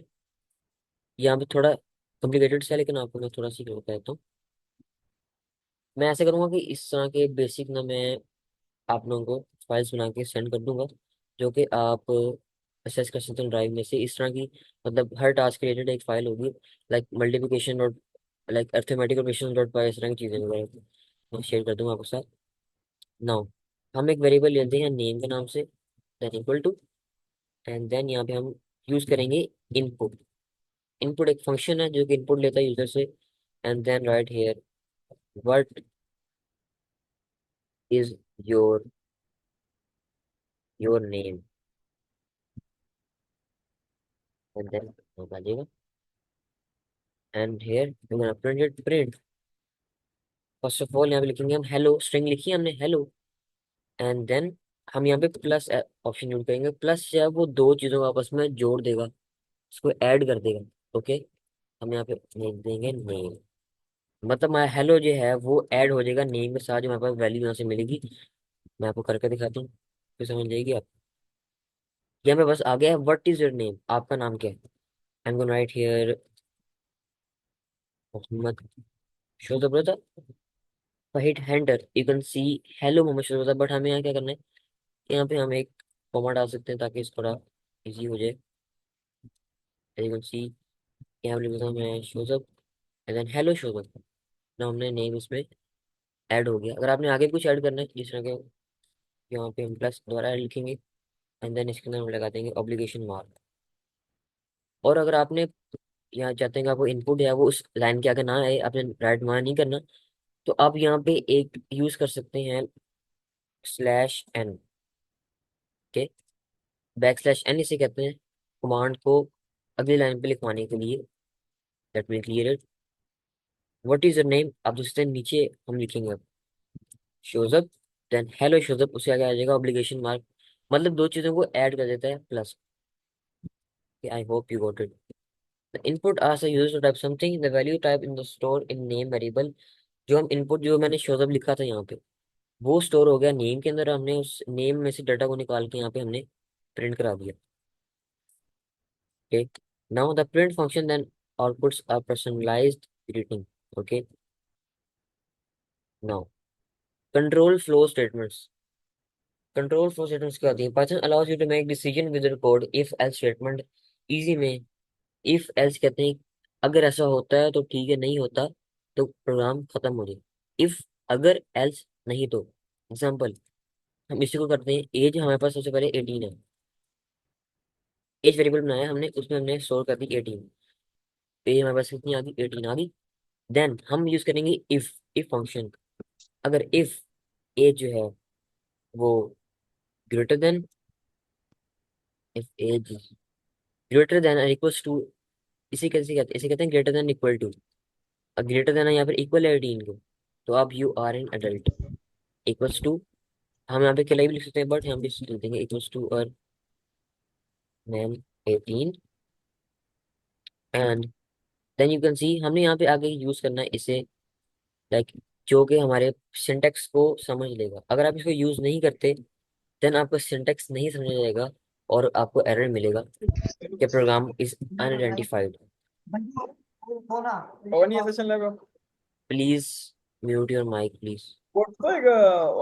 यहाँ पे थोड़ा कॉम्प्लिकेटेड सा है, लेकिन आपको मैं थोड़ा सी बताता हूँ। मैं ऐसे करूंगा कि इस तरह के बेसिक ना मैं आप लोगों को फाइल्स बना के सेंड कर दूंगा, जो कि आप असेस कर सकते हैं ड्राइव में से। इस तरह की मतलब हर टास्क रिलेटेड एक फाइल होगी, like multiplication dot, like arithmetic operation dot py, इस तरह की चीज़ें वगैरह मैं शेयर कर दूंगा आपके साथ। नाउ हम एक वेरिएबल लेते हैं नेम के नाम से, then equal to, and then यहाँ पे हम यूज करेंगे इनपुट। इनपुट एक फंक्शन है जो कि इनपुट लेता है यूजर से, and then write here what is your your name, and then आ जाएगा, and here we gonna print it, print. First of all यहाँ पे लिखेंगे हम हेलो, स्ट्रिंग लिखी है हमने हेलो, एंड देन हम यहाँ पे प्लस ऑप्शन यूज करेंगे। प्लस जो है वो दो चीजों को आपस में जोड़ देगा, उसको ऐड कर देगा। ओके, हम यहाँ पे लिख देंगे नेम, मतलब हमारा हेलो जो है वो ऐड हो जाएगा नेम के साथ, जो हमारे पास वैल्यू यहाँ से मिलेगी। मैं आपको करके दिखाता हूँ, फिर समझ जाएगी आप। यहाँ पे बस आ गया है व्हाट इज योर नेम, आपका नाम क्या है। I am gonna write here Mohammad Shodha, hit enter you can see hello Mohammad Shodha. But हमें यहाँ क्या करना है, यहाँ पे हम एक कॉमा डाल सकते हैं ताकि इसको थोड़ा इजी हो जाए। यू कैन सी यहाँ पे लिखा मैं Shozab, and then hello Shozab. ना हमने नेम इसमें ऐड हो गया। अगर आपने आगे कुछ ऐड करना है जिस तरह के, यहाँ पे हम प्लस दोबारा लिखेंगे, एंड देन इसके अंदर हम लगा देंगे ऑब्लिगेशन मार्क। और अगर आपने यहाँ चाहते हैं कि आपको इनपुट या वो उस लाइन के आगे ना आए, आपने राइट मार्क नहीं करना, तो आप यहाँ पे एक यूज कर सकते हैं /n के, \n इसे कहते हैं कमांड को अगली लाइन पे लिखवाने के लिए। Late me clear it, what is your name, आप दूसरे नीचे हम लिखेंगे अब शोजअप, देन हेलो शोजअप, उसके आगे आ जाएगा ऑब्लिगेशन मार्क। मतलब दो चीजों को ऐड कर देता है plus. I hope you got it. The input asks the user to type something, the value type in the store in name variable. जो हम इनपुट, जो मैंने शोजअप लिखा था यहाँ पे, वो स्टोर हो गया नेम के अंदर। हमने उस नेम में से डाटा को निकाल के यहाँ पे हमने प्रिंट करा दिया। Okay, now the print function then outputs are personalised greeting. Okay, now control flow statements. Control flow statements क्या होती है, Python allows you to make decision with your code if else statement. Easy में if else कहते हैं, अगर ऐसा होता है तो ठीक है, नहीं होता तो प्रोग्राम खत्म हो जाए। इफ अगर एल्स नहीं तो, एग्जाम्पल हम इसी को करते हैं। एज हमारे पास सबसे पहले 18 है, एज वेरिएबल बनाया हमने, उसमें हमने स्टोर कर दी 18। एज हमारे पास कितनी आ गई, 18 आ गई। देन हम यूज करेंगे इफ फंक्शन। अगर इफ एज जो है वो greater than, if age greater than और इक्वल्स टू, इसे कहते हैं ग्रेटर देन इक्वल टू। अब ग्रेटर देन है यहाँ पर इक्वल है 18 को, तो अब you are an adult. Equals to, हम यहाँ पे अकेला भी लिख सकते हैं, बट यहाँ पे लिख देंगे इक्वल्स टू और मैन 18, and then you can see हमने यहाँ पे आगे यूज करना है इसे, लाइक जो कि हमारे सिंटेक्स को समझ लेगा। अगर आप इसको यूज नहीं करते, देन आपको सिंटेक्स नहीं समझ आएगा और आपको एरर मिलेगा कि program is unidentified. Kawan niya session lab ako. Please mute your mike please. Port ko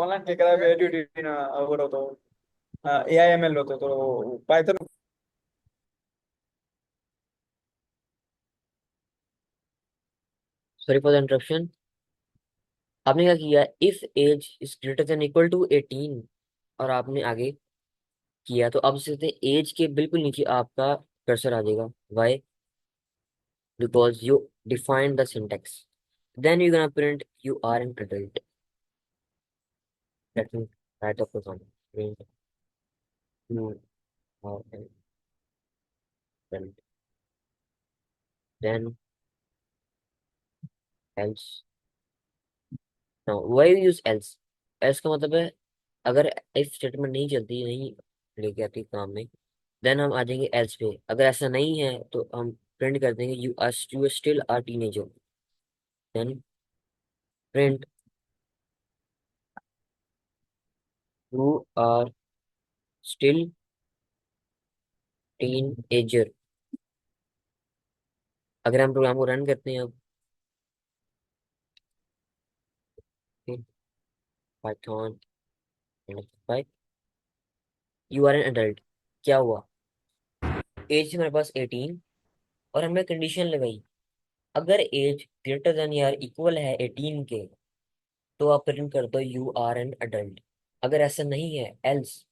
online kaya kaya video din na ako to. हाँ AIML होता तो Python. Sorry for the interruption. आपने क्या किया, if age is greater than equal to 18, और आपने आगे किया, तो अब सीधे एज के बिल्कुल नीचे आपका कर्सर आ जाएगा। Why? Because you define the syntax, then you gonna print you are an adult. Let me write up the print you are an adult, then else. Now why use else? Else का मतलब है अगर if statement नहीं चलती, नहीं लेके आती काम में, देन हम आ जाएंगे एल्स पे। अगर ऐसा नहीं है तो हम प्रिंट कर देंगे you still are teenager, then print you are still teenager. अगर हम प्रोग्राम को रन करते हैं अब, Python you are an adult, क्या हुआ? एज हमारे पास 18, और हमने कंडीशन लगाई अगर एज ग्रेटर देन या इक्वल है 18 के, तो आप प्रिंट कर दो यू आर एन एडल्ट। अगर ऐसा नहीं है एल्स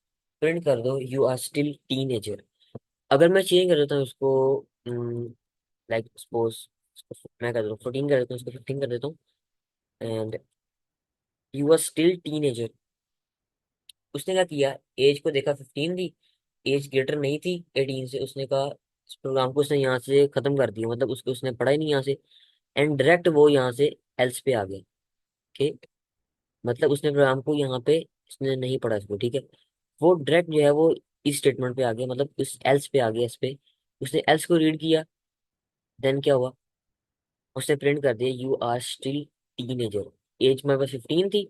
प्रिंट कर दो यू आर स्टिल टीनेजर। अगर मैं चेंज कर देता हूँ उसको, लाइक सपोज मैं कर देता हूँ 14 कर देता हूँ, उसको 15 कर देता हूँ, and you are still teenager. उसने क्या किया, एज को देखा 15 थी, एज ग्रेटर नहीं थी 18 से, उसने कहा इस प्रोग्राम को उसने यहाँ से खत्म कर दिया, मतलब उसको उसने पढ़ा ही नहीं यहाँ से, एंड डायरेक्ट वो यहाँ से एल्स पे आ गया। ठीक, मतलब उसने प्रोग्राम को यहाँ पे इसने नहीं पढ़ा इसको, ठीक है। वो डायरेक्ट जो है वो इस स्टेटमेंट पे आ गया, मतलब इस एल्स पे आ गया, इस पे उसने एल्स को रीड किया, देन क्या हुआ, उसने प्रिंट कर दिया you are still teenager. Age मेरे पास 15 थी,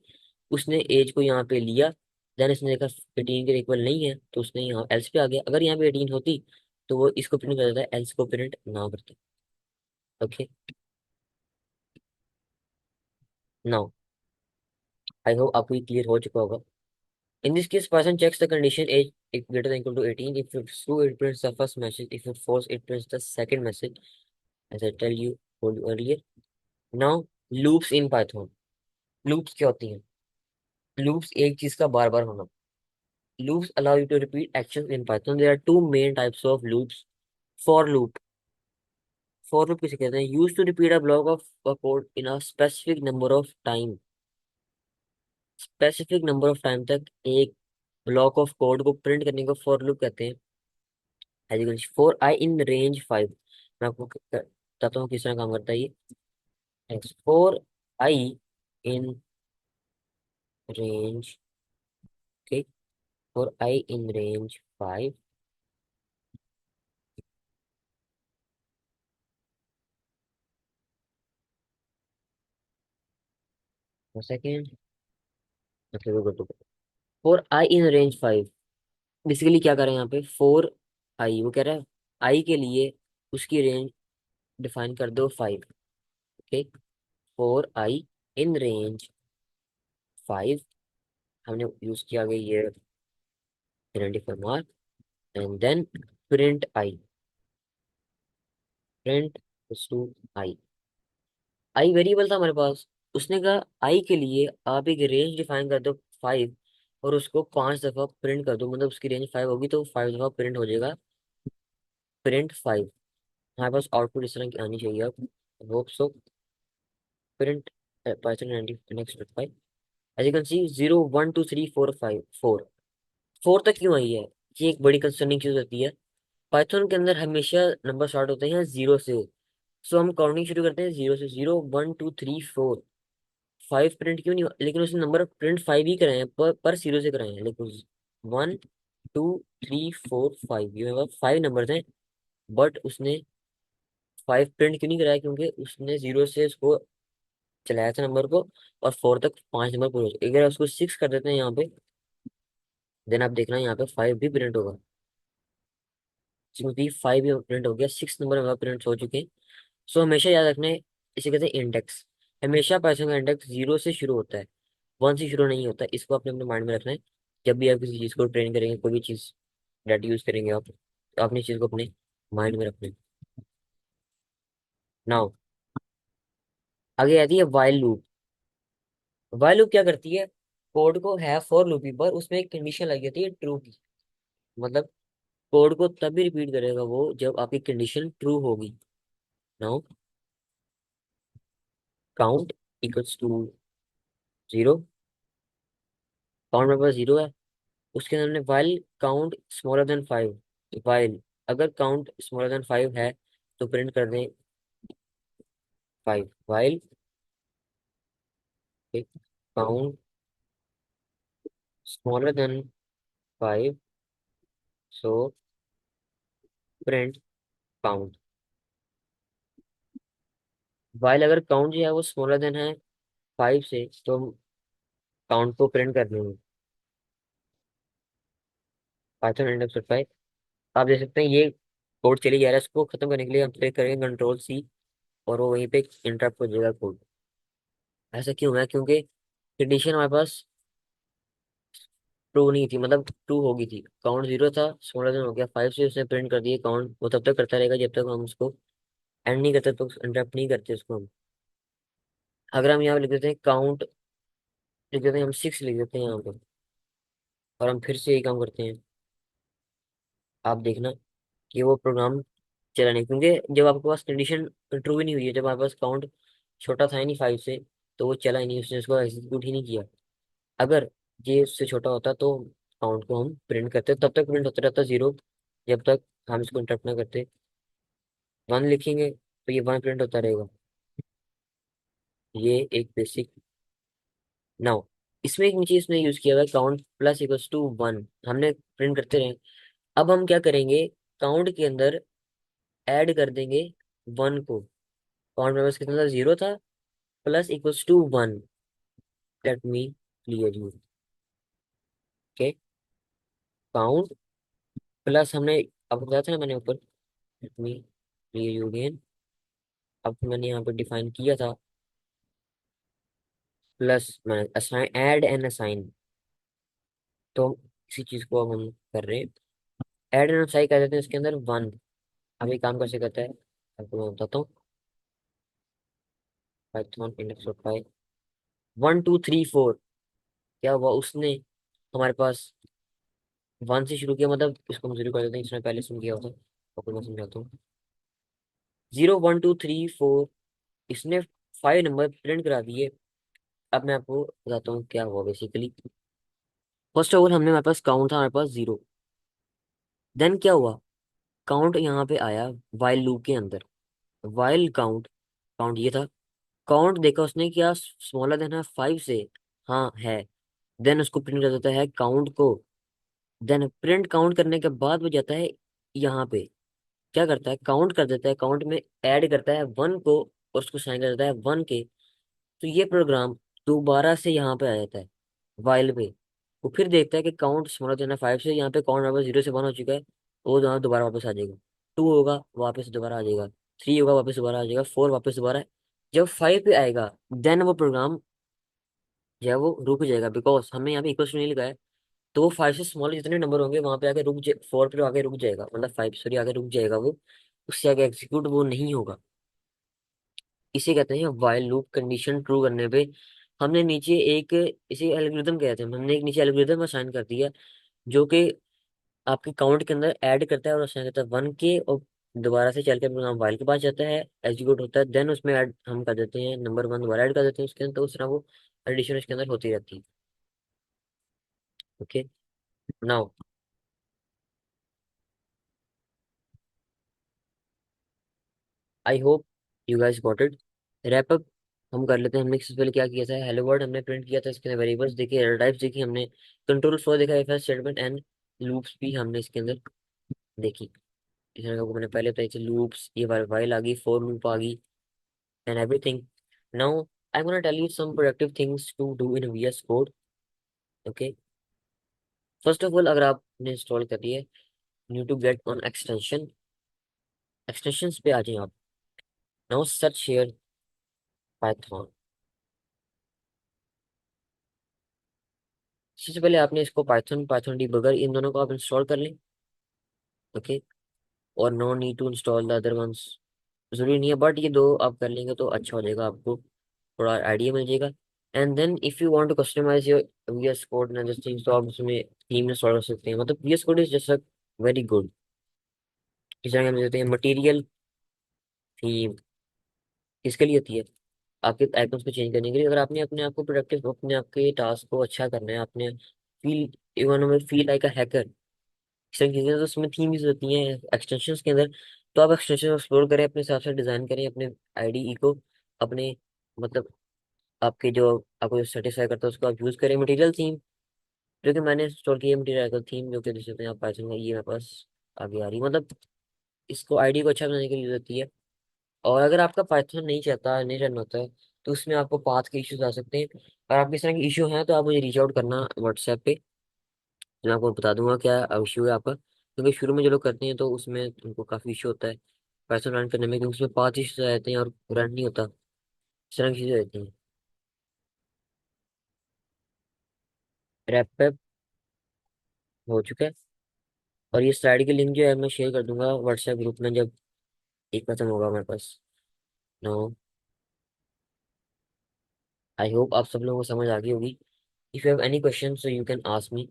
उसने एज को यहाँ पे लिया, देन उसने देखा 18 के इक्वल नहीं है, तो उसने यहाँ एल्स पे आ गया। अगर यहाँ पे 18 होती तो वो इसको प्रिंट कर देता है, एल्स को प्रिंट ना करता। ओके, नाउ आई होप आपको ये क्लियर हो चुका होगा। In this case, Python checks the condition age if greater than equal to 18. If it's true, it prints the first message. If it's false, it prints the second message, as I told you earlier. Now, loops in Python. Loops क्या होती हैं? Loops एक चीज का बार बार होना। Loops allow you to repeat actions in Python. There are two main types of loops. For loop. For loop किसे कहते हैं? Used to repeat a block of a code in a specific number of time. Specific number of time तक एक block of code को print करने को for loop कहते हैं। Education four I in range 5। मैं आपको बताता हूँ किस तरह काम करता है ये। For I in range, okay, for I in range 5, second, मतलब for I in range 5। Basically क्या कर रहे हैं यहाँ पे, फोर आई वो कह रहा है आई के लिए उसकी रेंज डिफाइन कर दो 5। Okay, for I in range 5, हमने यूज किया गया ये identifier mark, and then print I, print to I. I variable था हमारे पास, उसने कहा आई के लिए आप एक रेंज डिफाइन कर दो 5, और उसको 5 दफा प्रिंट कर दो, मतलब उसकी रेंज 5 होगी तो 5 दफा प्रिंट हो जाएगा प्रिंट 5। हमारे पास आउटपुट इस तरह की आनी चाहिए अब, hope so. Print Python next 5, as you can see 0 1 2 3 4 5 4, 4 तक क्यों आई है? ये एक बड़ी कंसर्निंग चीज होती है। पाइथन के अंदर हमेशा नंबर स्टार्ट होते हैं 0 से, सो हम काउंटिंग शुरू करते हैं 0 से, 0 1 2 3 4। 5 प्रिंट क्यों नहीं हुआ? लेकिन उसने नंबर प्रिंट 5 ही कराए हैं, पर 0 से कराए हैं, लेकिन 1 2 3 4 5, ये 5 नंबर हैं, बट उसने 5 प्रिंट क्यों नहीं कराया? क्योंकि उसने 0 से उसको चलाया था नंबर को, और 4 तक 5 नंबर पूरे हो चुके। अगर उसको 6 कर देते हैं यहाँ पे, देन आप देखना यहाँ पे 5 भी प्रिंट होगा, क्योंकि 5 भी प्रिंट हो गया, 6 नंबर हमारे प्रिंट हो चुके हैं। सो हमेशा याद रखना है, इसे कहते हैं इंडेक्स। हमेशा पाइथन का इंडेक्स 0 से शुरू होता है, 1 से शुरू नहीं होता, इसको अपने अपने माइंड में रखना है। जब भी आप किसी चीज को ट्रेन करेंगे, कोई भी चीज डाटा यूज करेंगे आप, तो आपने इस चीज को अपने माइंड में रखना है। नाउ आगे आती है वाइल लूप। वाइल लूप क्या करती है, कोड को है फॉर लूप पर उसमें एक कंडीशन लगी होती है ट्रू की। मतलब कोड को तभी रिपीट करेगा वो जब आपकी कंडीशन ट्रू होगी। Now count equals to 0, count मेरे पास 0 है। उसके अंदर हमने while count smaller than 5, while अगर काउंट स्मॉलर देन 5 है तो प्रिंट कर दें 5, while count smaller than 5, so print count. While अगर काउंट जो है वो स्मॉलर देन है 5 से, तो हम काउंट को प्रिंट कर देंगे पाइथन इंडेक्स 5। आप देख सकते हैं ये कोड चली जा रहा है, इसको खत्म करने के लिए हम क्लिक करेंगे कंट्रोल C, और वो वहीं पे इंटरप्ट हो जाएगा कोड। ऐसा क्यों है, क्योंकि कंडीशन हमारे पास ट्रू नहीं थी, मतलब ट्रू होगी थी, काउंट 0 था, 16 दिन हो गया 5 से उसने प्रिंट कर दिया काउंट, वो तब तक करता रहेगा जब तक हम उसको एंड नहीं करते, तो इंटरप्ट नहीं करते उसको हम। अगर हम यहाँ पे लिख देते हैं काउंट, लिख देते हैं हम 6 लिख देते हैं यहाँ पे, और हम फिर से यही काम करते हैं, आप देखना कि वो प्रोग्राम चला नहीं, क्योंकि जब आपके पास कंडीशन ट्रू ही नहीं हुई है, जब आपके पास काउंट छोटा था ही नहीं 5 से, तो वो चला ही नहीं, उसने उसको एग्जीक्यूट ही नहीं किया। अगर ये उससे छोटा होता तो काउंट को हम प्रिंट करते, तब तक प्रिंट होता रहता 0, जब तक हम इसको इंटरप्ट ना करते। 1 लिखेंगे तो ये 1 प्रिंट होता रहेगा। ये एक बेसिक। नाउ इसमें एक नीचे इसने यूज किया हुआ है काउंट प्लस इक्वल्स टू 1, हमने प्रिंट करते रहे। अब हम क्या करेंगे, काउंट के अंदर ऐड कर देंगे 1 को। काउंट में बस कितना था, 0 था, plus equals to 1। Let me clear you. Okay, count plus हमने, आपको बताया था ना मैंने ऊपर, let me clear you again. अब मैंने यहाँ पर डिफाइन किया था प्लस, मैंने असाइन ऐड एंड असाइन, तो इसी चीज को अब हम कर रहे हैं। ऐड एंड असाइन कर देते हैं इसके अंदर 1। अब ये काम कैसे करता है आपको मैं बताता हूँ। पाइथन इंडेक्स डॉट पाई 1 2 3 4, क्या हुआ, उसने हमारे पास 1 से शुरू किया, मतलब इसको हम 0 कर देते हैं, इसने पहले शुरू किया होता, आपको मैं समझाता हूँ। 0 1 2 3 4, इसने 5 नंबर प्रिंट करा दिए। अब मैं आपको बताता हूँ क्या हुआ बेसिकली। फर्स्ट ऑफ ऑल हमने, हमारे पास काउंट था हमारे पास 0, देन क्या हुआ, काउंट यहाँ पे आया वाइल लूप के अंदर, वाइल काउंट, काउंट ये था, काउंट देखा उसने क्या स्मॉलर देन है 5 से, हाँ है, देन उसको प्रिंट कर देता है काउंट को। देन प्रिंट काउंट करने के बाद वो जाता है यहाँ पे, क्या करता है, काउंट कर देता है, काउंट में ऐड करता है 1 को, और उसको साइन कर देता है 1 के। तो ये प्रोग्राम दोबारा से यहाँ पे आ जाता है वाइल पे। वो फिर देखता है कि काउंट स्मॉलर देन है 5 से, यहाँ पे काउंट वापस 0 से 1 हो चुका है, वो यहाँ दोबारा वापस आ जाएगा। 2 होगा वापस दोबारा आ जाएगा, 3 होगा वापस दोबारा आ जाएगा, 4 वापस दोबारा। जब 5 पे आएगा देन वो प्रोग्राम जो है वो रुक जाएगा, बिकॉज हमने यहाँ पे इक्वल टू नहीं लिखा है। तो वो 5 से स्मॉल जितने नंबर होंगे वहां पे आके 4 पे आगे रुक जाएगा, मतलब 5 सॉरी आगे रुक जाएगा वो, उससे आगे एग्जीक्यूट वो नहीं होगा। इसे कहते हैं वाइल लूप। कंडीशन ट्रू करने पे हमने नीचे एक, इसे एल्गोरिथम कहते हैं, हमने एक नीचे एल्गोरिथम असाइन कर दिया, जो कि आपके काउंट के अंदर ऐड करता है और असाइन करता है 1 के, और दोबारा से चल के प्रोग्राम वाइल के पास जाता है, एग्जीक्यूट होता है, देन उसमें ऐड हम कर देते हैं नंबर 1 दोबारा ऐड कर देते हैं उसके अंदर, तो उस तरह वो एडिशन उसके अंदर होती रहती है। Okay, now I hope you guys got it. Wrap up हम कर लेते हैं। हमने सबसे पहले क्या किया था, हेलो वर्ल्ड हमने प्रिंट किया था, इसके अंदर वेरिएबल्स देखे, एरर टाइप्स देखी हमने, कंट्रोल फ्लो देखा, इफ स्टेटमेंट एंड लूप्स भी हमने इसके अंदर देखी। इसमें आपको मैंने पहले बताई थी लूप्स, ये वाइल आ गई, फोर लूप आ गई, and everything. Now I am gonna tell you some productive things to do in VS code. Okay, first of all अगर आपने इंस्टॉल कर लिया है, new to get on extension, extensions पे आ जाए आप। Now search here Python. सबसे पहले आपने इसको पाइथन, पाइथन डिबगर, इन दोनों को आप इंस्टॉल कर लें। ओके। और no need to install the other ones, जरूरी नहीं है, बट ये दो आप कर लेंगे तो अच्छा हो जाएगा, आपको थोड़ा आइडिया मिल जाएगा। And then if you want to customize your VS code and this things, तो आप उसमें थीम इंस्टॉल कर सकते हैं। मतलब VS code is just very good. इस तरह हम देते हैं मटेरियल थीम, किसके लिए होती है? आपके आइकन्स को चेंज करने के लिए। अगर आपने अपने आप को प्रोडक्टिव, अपने आपके टास्क को अच्छा करना है, आपने फील, इवन में फील लाइक अ हैकर, इस तरह की चीजें, तो उसमें थीम यूज होती हैं एक्सटेंशंस के अंदर। तो आप एक्सटेंशन एक्सप्लोर करें, अपने हिसाब से डिजाइन करें अपने IDE को, अपने मतलब आपके जो आपको सेटिस्फाई करता है उसको आप यूज करें। मटेरियल थीम जो कि मैंने इंस्टॉल की है, मटेरियल थीम जो कि देख सकते हैं आप पाइथन का, ये मेरे पास आगे आ रही है। मतलब इसको IDE को अच्छा बनाने के लिए यूज होती है। और अगर आपका पाइथन नहीं चलता, नहीं रन होता है, तो उसमें आपको पाथ के इश्यूज आ सकते हैं। और आपके इस तरह के इशू हैं तो आप मुझे रीच आउट करना व्हाट्सएप पे, मैं आपको बता दूंगा क्या इशू है आपका। क्योंकि शुरू में जो लोग करते हैं तो उसमें उनको काफ़ी इशू होता है पाइथन रन करने में, क्योंकि उसमें पाथ इश्यूज आ जाते हैं और रन नहीं होता, इस तरह की चीज़ें रहती हैं। रैप पैप हो चुका है। और ये स्लाइड की लिंक जो है मैं शेयर कर दूंगा व्हाट्सएप ग्रुप में, जब एक खत्म होगा हमारे पास। नो, आई होप आप सब लोगों को समझ आ गई होगी। If you have any question so you can ask me.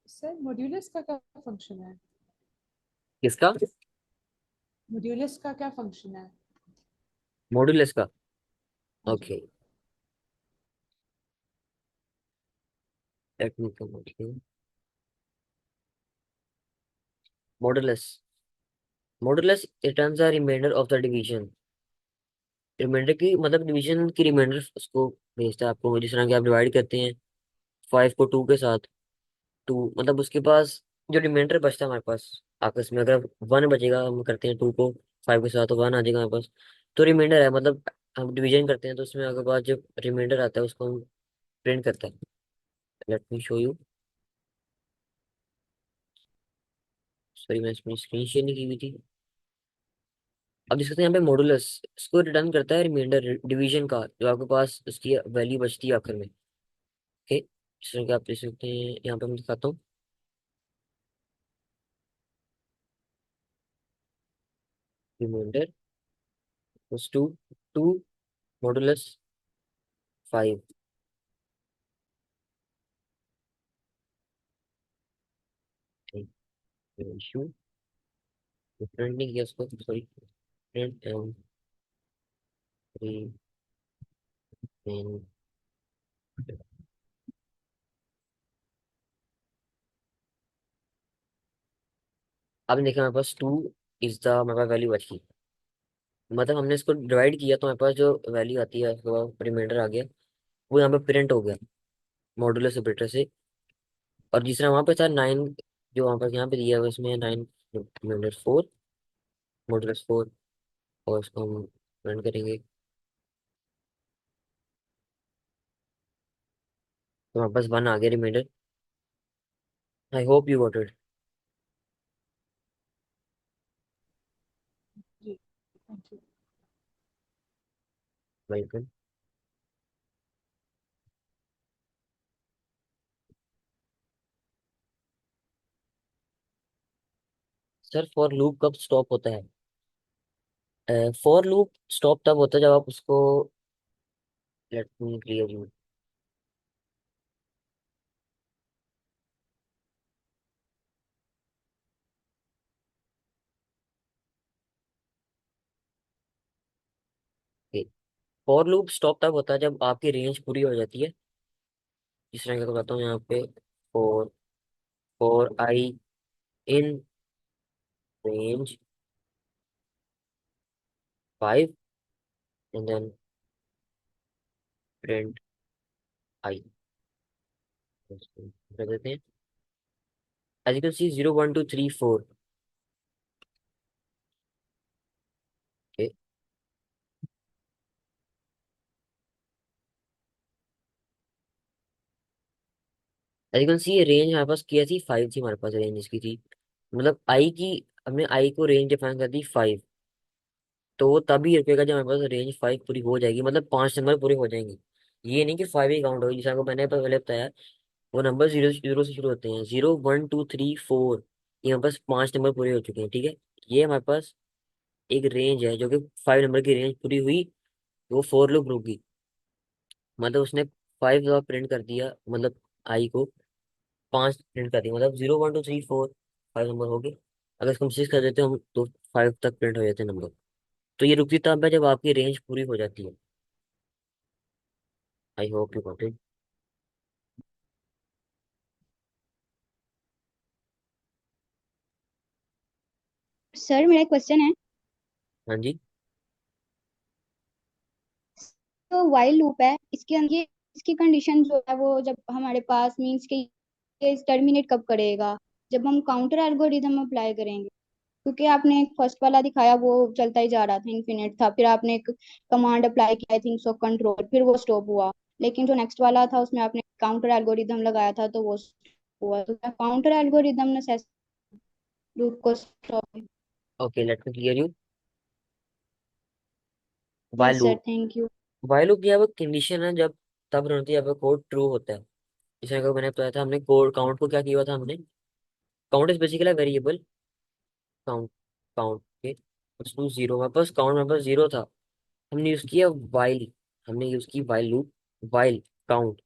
Sir modulus का क्या फंक्शन है? किसका? मॉड्यूलस का क्या फंक्शन है? मॉड्यूलस का? हाँ जी। Okay, let me come out here. Modulus, modulus returns a remainder of the division. Remainder की मतलब डिवीजन की रिमाइंडर उसको भेजता है आपको। जिस तरह कि आप डिवाइड करते हैं 5 को 2 के साथ, 2 मतलब उसके पास जो रिमाइंडर बचता है हमारे पास आपस में, अगर 1 बचेगा, हम करते हैं 2 को 5 के साथ तो 1 आ जाएगा हमारे पास। तो रिमाइंडर है, मतलब हम डिवीजन करते हैं तो उसमें अगर बाद जो रिमाइंडर आता है उसको हम प्रिंट करता है। Let me show you. Sorry, मैं इसमें स्क्रीन शेयर नहीं की हुई थी। अब देख सकते हैं यहाँ पे मॉडुलस इसको रिटर्न करता है रिमाइंडर डिवीजन का, जो आपके पास उसकी वैल्यू बचती है आखिर में। ओके, इस तरह के आप देख सकते हैं। यहाँ पे मैं दिखाता हूँ। Reminder to, 2 modulus 5। Issue print नहीं किया उसको, सॉरी। Print and remain. आपने देखा हमारे पास 2 इज द हमारे पास वैल्यू बच गई। मतलब हमने इसको डिवाइड किया तो हमारे पास जो वैल्यू आती है वो रिमाइंडर आ गया, वो यहाँ पे प्रिंट हो गया मॉडुलस ऑपरेटर से। और दूसरा वहाँ पे था 9, जो वहाँ पर यहाँ पे दिया है उसमें 9 रिमाइंडर 4, मॉडुलस 4। और इसको हम प्रिंट करेंगे तो हमारे पास 1 आ गया reminder. I hope you got it. जी, thank you. Welcome. Sir for loop कब स्टॉप होता है? फॉर लूप स्टॉप तब होता है जब आप उसको, late me clear you. For loop stop तब होता है जब आपकी रेंज पूरी हो जाती है। जिस तरह का बताता हूँ यहाँ पे, for for i in range 5 and then print i, कर देते हैं। As you can see 0 1 2 3 4। As you can see ये रेंज हमारे पास क्या थी, 5 थी हमारे पास रेंज इसकी थी। मतलब आई की, हमने आई को रेंज डिफाइन कर दी 5। तो वो तभी रुकेगा जब हमारे पास रेंज 5 पूरी हो जाएगी, मतलब 5 नंबर पूरे हो जाएंगे। ये नहीं कि 5 ही काउंट होगी, जैसे आपको मैंने पहले बताया। वो नंबर जीरो जीरो से शुरू होते हैं, 0 1 2 3 4। ये हमारे पास 5 नंबर पूरे हो चुके हैं, ठीक है। ये हमारे पास एक रेंज है जो कि 5 नंबर की रेंज पूरी हुई, तो वो फोर लूप रुकी। मतलब उसने 5 दफा प्रिंट कर दिया, मतलब आई को 5 प्रिंट कर दिया, मतलब 0 1 2 3 4 5 नंबर हो गए। अगर इसको हम 6 कर देते हैं हम, तो 5 तक प्रिंट हो जाते हैं नंबर। तो ये रुकती तब है जब आपकी रेंज पूरी हो जाती है। आई hope you got it. Sir मेरा क्वेश्चन है। हाँ जी। तो वाइल लूप है, इसके अंदर ये इसकी कंडीशन जो है वो जब हमारे पास मीन्स कि ये टर्मिनेट कब करेगा, जब हम काउंटर एल्गोरिदम अप्लाई करेंगे। क्योंकि आपने एक फर्स्ट वाला दिखाया वो चलता ही जा रहा था, इन्फिनिट था, फिर आपने एक कमांड अप्लाई किया आई थिंक सो कंट्रोल, फिर वो स्टॉप हुआ। लेकिन जो नेक्स्ट वाला था उसमें आपने काउंटर एल्गोरिदम लगाया था तो वो हुआ। तो क्या काउंटर एल्गोरिदम ने लूप को stop? Okay, let me clear you. While yes sir, loop. Thank you. While loop यह वो कंडीशन है जब तब रन होती है जब कोड ट्रू होता है। जैसे अगर मैंने बताया था, हमने कोड काउंट को क्या किया हुआ था हमने। Count is basically variable count. Count के टू जीरो, हमारे पास काउंट हमारे पास जीरो था। हमने यूज किया वाइल। हमने यूज की while loop. While count.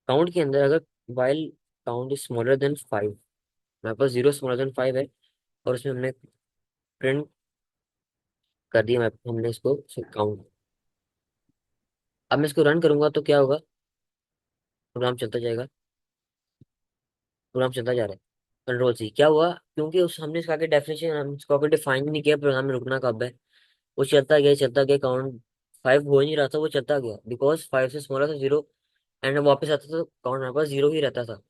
Count के अंदर अगर while count is smaller than 5, हमारे पास 0 स्मॉलर देन 5 है, और उसमें हमने प्रिंट कर दिया, हमने इसको काउंट। अब मैं इसको रन करूंगा तो क्या होगा, प्रोग्राम चलता जाएगा। प्रोग्राम चलता जा रहा है। कंट्रोल सी क्या हुआ, क्योंकि उस हमने इसका आगे डेफिनेशन हम इसको आगे डिफाइन नहीं किया प्रोग्राम में रुकना कब है। वो चलता गया काउंट 5 हो ही नहीं रहा था, वो चलता गया बिकॉज 5 से स्मॉलर था 0। एंड वापस आता तो काउंट हमारे पास 0 ही रहता था।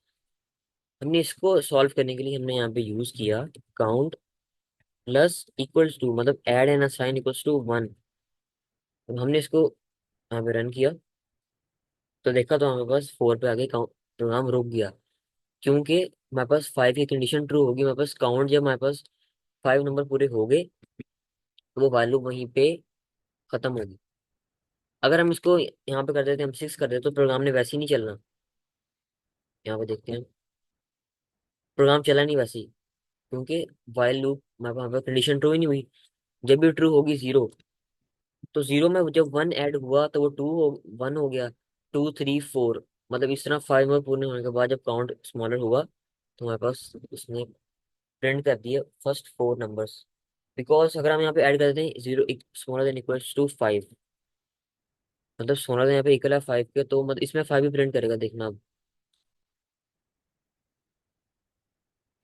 हमने इसको सॉल्व करने के लिए हमने यहाँ पे यूज किया काउंट प्लस इक्वल्स टू, मतलब add and assign equals to 1। तो हमने इसको यहाँ पे रन किया तो देखा तो हमारे पास 4 पे आगे काउंट प्रोग्राम रुक गया। क्योंकि हमारे पास 5 की कंडीशन ट्रू होगी, हमारे पास काउंट जब हमारे पास 5 नंबर पूरे हो गए तो वो वैल्यू वहीं पे खत्म होगी। अगर हम इसको यहाँ पे कर देते, हम 6 कर देते तो प्रोग्राम ने वैसे ही नहीं चलना। यहाँ पे देखते हैं, प्रोग्राम चला नहीं वैसे ही, क्योंकि वाइल लूप वहाँ पे कंडीशन ट्रू ही नहीं हुई। जब भी ट्रू होगी 0, तो 0 में जब 1 ऐड हुआ तो वो 1 हो गया। 2 3 4, मतलब इस तरह 5 में पूर्ण होने के बाद जब काउंट स्मॉलर हुआ तो हमारे पास उसने प्रिंट कर दिया फर्स्ट 4 नंबर्स। बिकॉज अगर हम यहाँ पे ऐड कर देते हैं 0 स्मॉलर देन इक्वल्स टू 5, मतलब स्मॉलर देन यहाँ पे इक्वल है 5 के, तो मतलब इसमें 5 ही प्रिंट करेगा, देखना अब।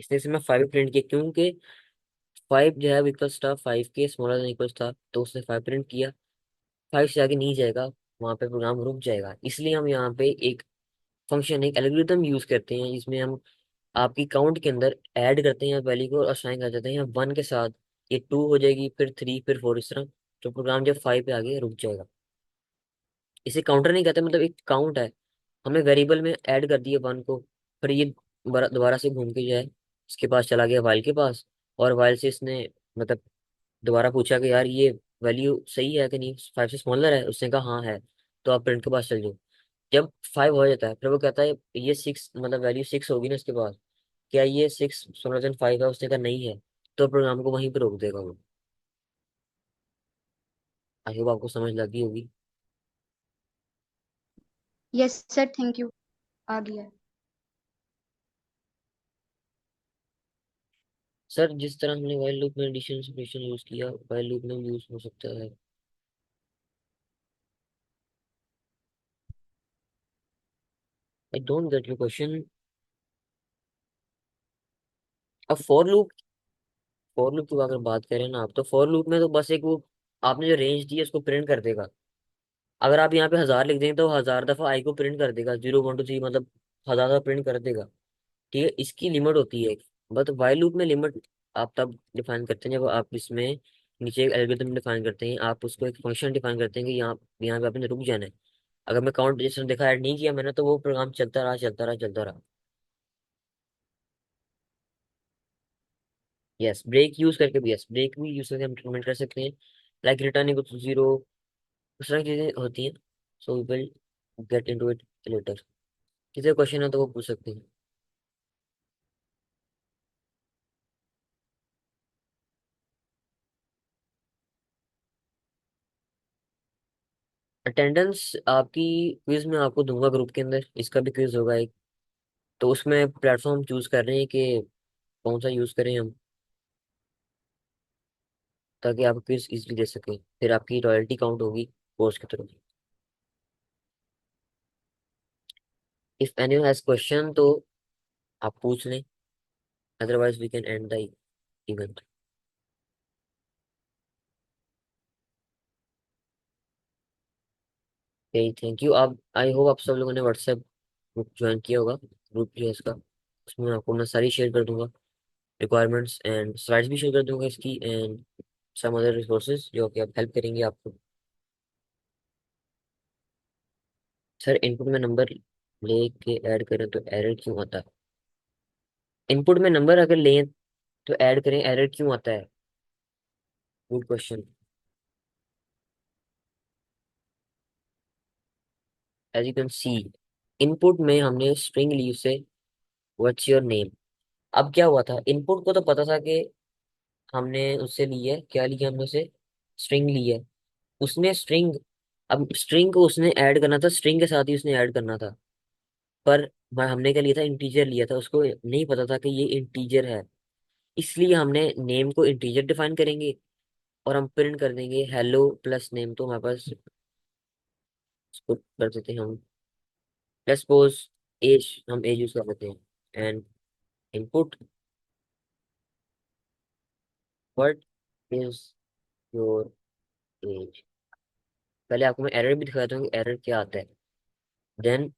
इसने इसमें 5 प्रिंट किया क्योंकि 5 जो है इक्वल्स था 5 के, स्मॉलर देन इक्वल्स था, तो उसने 5 प्रिंट किया। 5 से आगे नहीं जाएगा, वहां पे प्रोग्राम रुक जाएगा। इसलिए हम यहाँ पे एक फंक्शन, एक एल्गोरिथम यूज करते हैं जिसमें हम आपकी काउंट के अंदर ऐड करते हैं वैल्यू को और असाइन कर देते हैं 1 के साथ। ये 2 हो जाएगी, फिर 3, फिर 4, इस तरह। तो प्रोग्राम जब 5 पे आगे रुक जाएगा। इसे काउंटर नहीं कहते, मतलब एक काउंट है। हमने वेरिएबल में ऐड कर दिया 1 को, फिर ये दोबारा से घूम के जो है इसके पास चला गया, वाइल के पास। और वाइल से इसने मतलब दोबारा पूछा कि यार ये वैल्यू सही है कि नहीं, 5 से स्मॉलर है, उसने कहा हाँ है। तो आप प्रिंट के पास चल जाओ। जब 5 हो जाता है फिर वो कहता है ये 6, मतलब वैल्यू 6 होगी ना इसके पास, क्या ये 6 स्मॉलर देन 5 है, उसने कहा नहीं है। तो प्रोग्राम को वहीं पर रोक देगा वो। आई होप आपको समझ लगी होगी। Yes sir, thank you. आ गया। सर जिस तरह हमने वाइल लूप में एडिशन सब्ट्रैक्शन यूज किया, वाइल लूप में यूज हो सकता है। I don't get your question. अब फॉर लूप की अगर बात करें ना आप, तो फॉर लूप में तो बस एक वो आपने जो रेंज दी है उसको प्रिंट कर देगा। अगर आप यहाँ पे 1000 लिख देंगे तो 1000 दफा आई को प्रिंट कर देगा, 0 1 2 3, मतलब 1000 दफा प्रिंट कर देगा। ठीक है, इसकी लिमिट होती है। बट वाइल लूप में लिमिट आप तब डिफाइन करते हैं जब आप इसमें नीचे एक एल्गोरिथम डिफाइन करते हैं, आप उसको एक फंक्शन डिफाइन करते हैं कि यहाँ पे आपने रुक जाना है। अगर मैं काउंट जैसे देखा ऐड नहीं किया मैंने, तो वो प्रोग्राम चलता रहा चलता रहा चलता रहा। यस, ब्रेक यूज करके भी, यस ब्रेक भी यूज करके हम इम्प्लीमेंट कर सकते हैं। लाइक रिटर्निंग टू जीरो, उस तरह की चीजें होती हैं। So we will get into it later. किसी क्वेश्चन है तो वो पूछ सकते हैं। अटेंडेंस आपकी क्विज में आपको दूंगा ग्रुप के अंदर, इसका भी क्विज होगा एक। तो उसमें प्लेटफॉर्म चूज कर रहे हैं कि कौन सा यूज करें हम, ताकि आप क्विज इजीली दे सकें, फिर आपकी रॉयल्टी काउंट होगी कोर्स की तरफ। इफ एनीवन हैज क्वेश्चन तो आप पूछ लें, otherwise we can end the event. Okay, thank you. आप, आई होप आप सब लोगों ने व्हाट्सएप ग्रुप ज्वाइन किया होगा। ग्रुप जो है इसका, उसमें आपको मैं सारी शेयर कर दूंगा, रिक्वायरमेंट्स एंड स्लाइड्स भी शेयर कर दूंगा इसकी, एंड सम अदर रिसोर्सेज जो कि आप हेल्प करेंगे आपको। सर इनपुट में नंबर लेके ऐड करें तो एरर क्यों आता है? इनपुट में नंबर अगर लें तो ऐड करें, एरर क्यों आता है? Good question. As you can see, input में हमने स्ट्रिंग ली से व्हाट्स योर नेम। अब क्या हुआ था, इनपुट को तो पता था कि हमने उससे ली है, क्या लिया हमने उसे, स्ट्रिंग ली है। उसने स्ट्रिंग, अब स्ट्रिंग को उसने ऐड करना था, स्ट्रिंग के साथ ही उसने ऐड करना था। पर हमने क्या लिया था, इंटीजर लिया था, उसको नहीं पता था कि ये इंटीजर है। इसलिए हमने नेम को इंटीजर डिफाइन करेंगे और हम प्रिंट कर देंगे हेलो प्लस नेम। तो हमारे पास, इसको कर देते हैं हम, लेट्स सपोज एज, हम एज यूज कर लेते हैं। And input, what is your age. पहले आपको मैं एरर भी दिखाता हूँ कि एरर क्या आता है। Then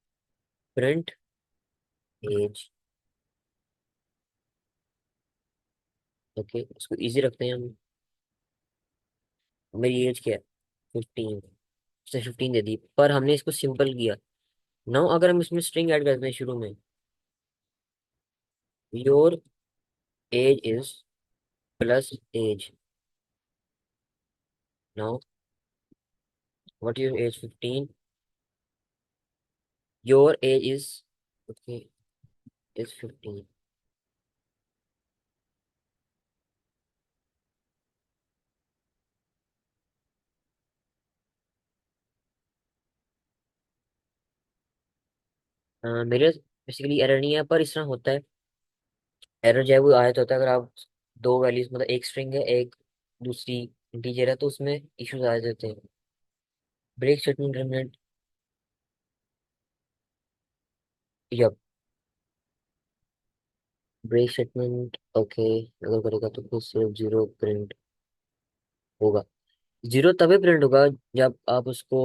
print age. ओके, इसको इजी रखते हैं हम। मेरी एज क्या है, 15, उसने 15 दे दी, पर हमने इसको सिंपल किया। नाउ अगर हम इसमें स्ट्रिंग ऐड करते हैं शुरू में, your age is plus age. Now what your age, 15, your age is, okay, is 15। मेरे बेसिकली एरर नहीं है, पर इस तरह होता है। एरर जो है वो आया तो होता है अगर आप दो वैल्यूज, मतलब एक स्ट्रिंग है एक दूसरी इंटीजर है, तो उसमें इश्यूज आ जाते हैं। Break statement, yup, break statement, okay, अगर करेगा तो फिर सिर्फ जीरो प्रिंट होगा। जीरो तभी प्रिंट होगा जब आप उसको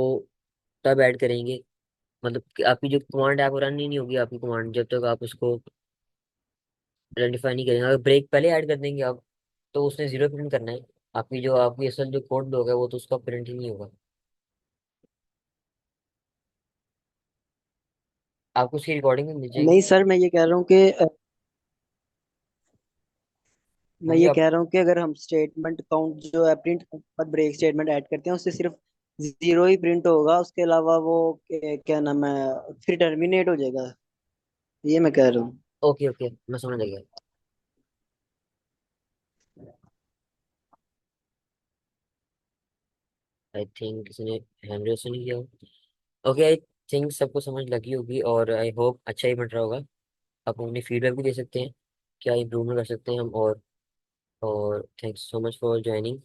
तब ऐड करेंगे, मतलब कि आपकी जो कमांड है आपको रन ही नहीं होगी आपकी कमांड जब तक आप उसको आइडेंटिफाई नहीं करेंगे। अगर ब्रेक पहले ऐड कर देंगे आप, तो उसने जीरो प्रिंट करना है। आपकी जो, आपकी असल जो कोड होगा वो तो उसका प्रिंट ही नहीं होगा। आपको उसकी रिकॉर्डिंग मिल नहीं जाएगी। सर, मैं ये कह रहा हूँ कि हाँ मैं जी ये आप, कह रहा हूँ कि अगर हम स्टेटमेंट काउंट जो है प्रिंट पर ब्रेक स्टेटमेंट ऐड करते हैं उससे सिर्फ जीरो ही प्रिंट होगा, उसके अलावा वो क्या नाम है फिर टर्मिनेट हो जाएगा, ये मैं कह रहा हूँ। ओके ओके, मैं समझ गया। आई थिंक किसी ने हैंड रेस नहीं किया। ओके, आई थिंक सबको समझ लगी होगी, और आई होप अच्छा ही बन रहा होगा। आप अपनी फीडबैक भी दे सकते हैं, क्या इम्प्रूवमेंट कर सकते हैं हम। और thanks so much for joining.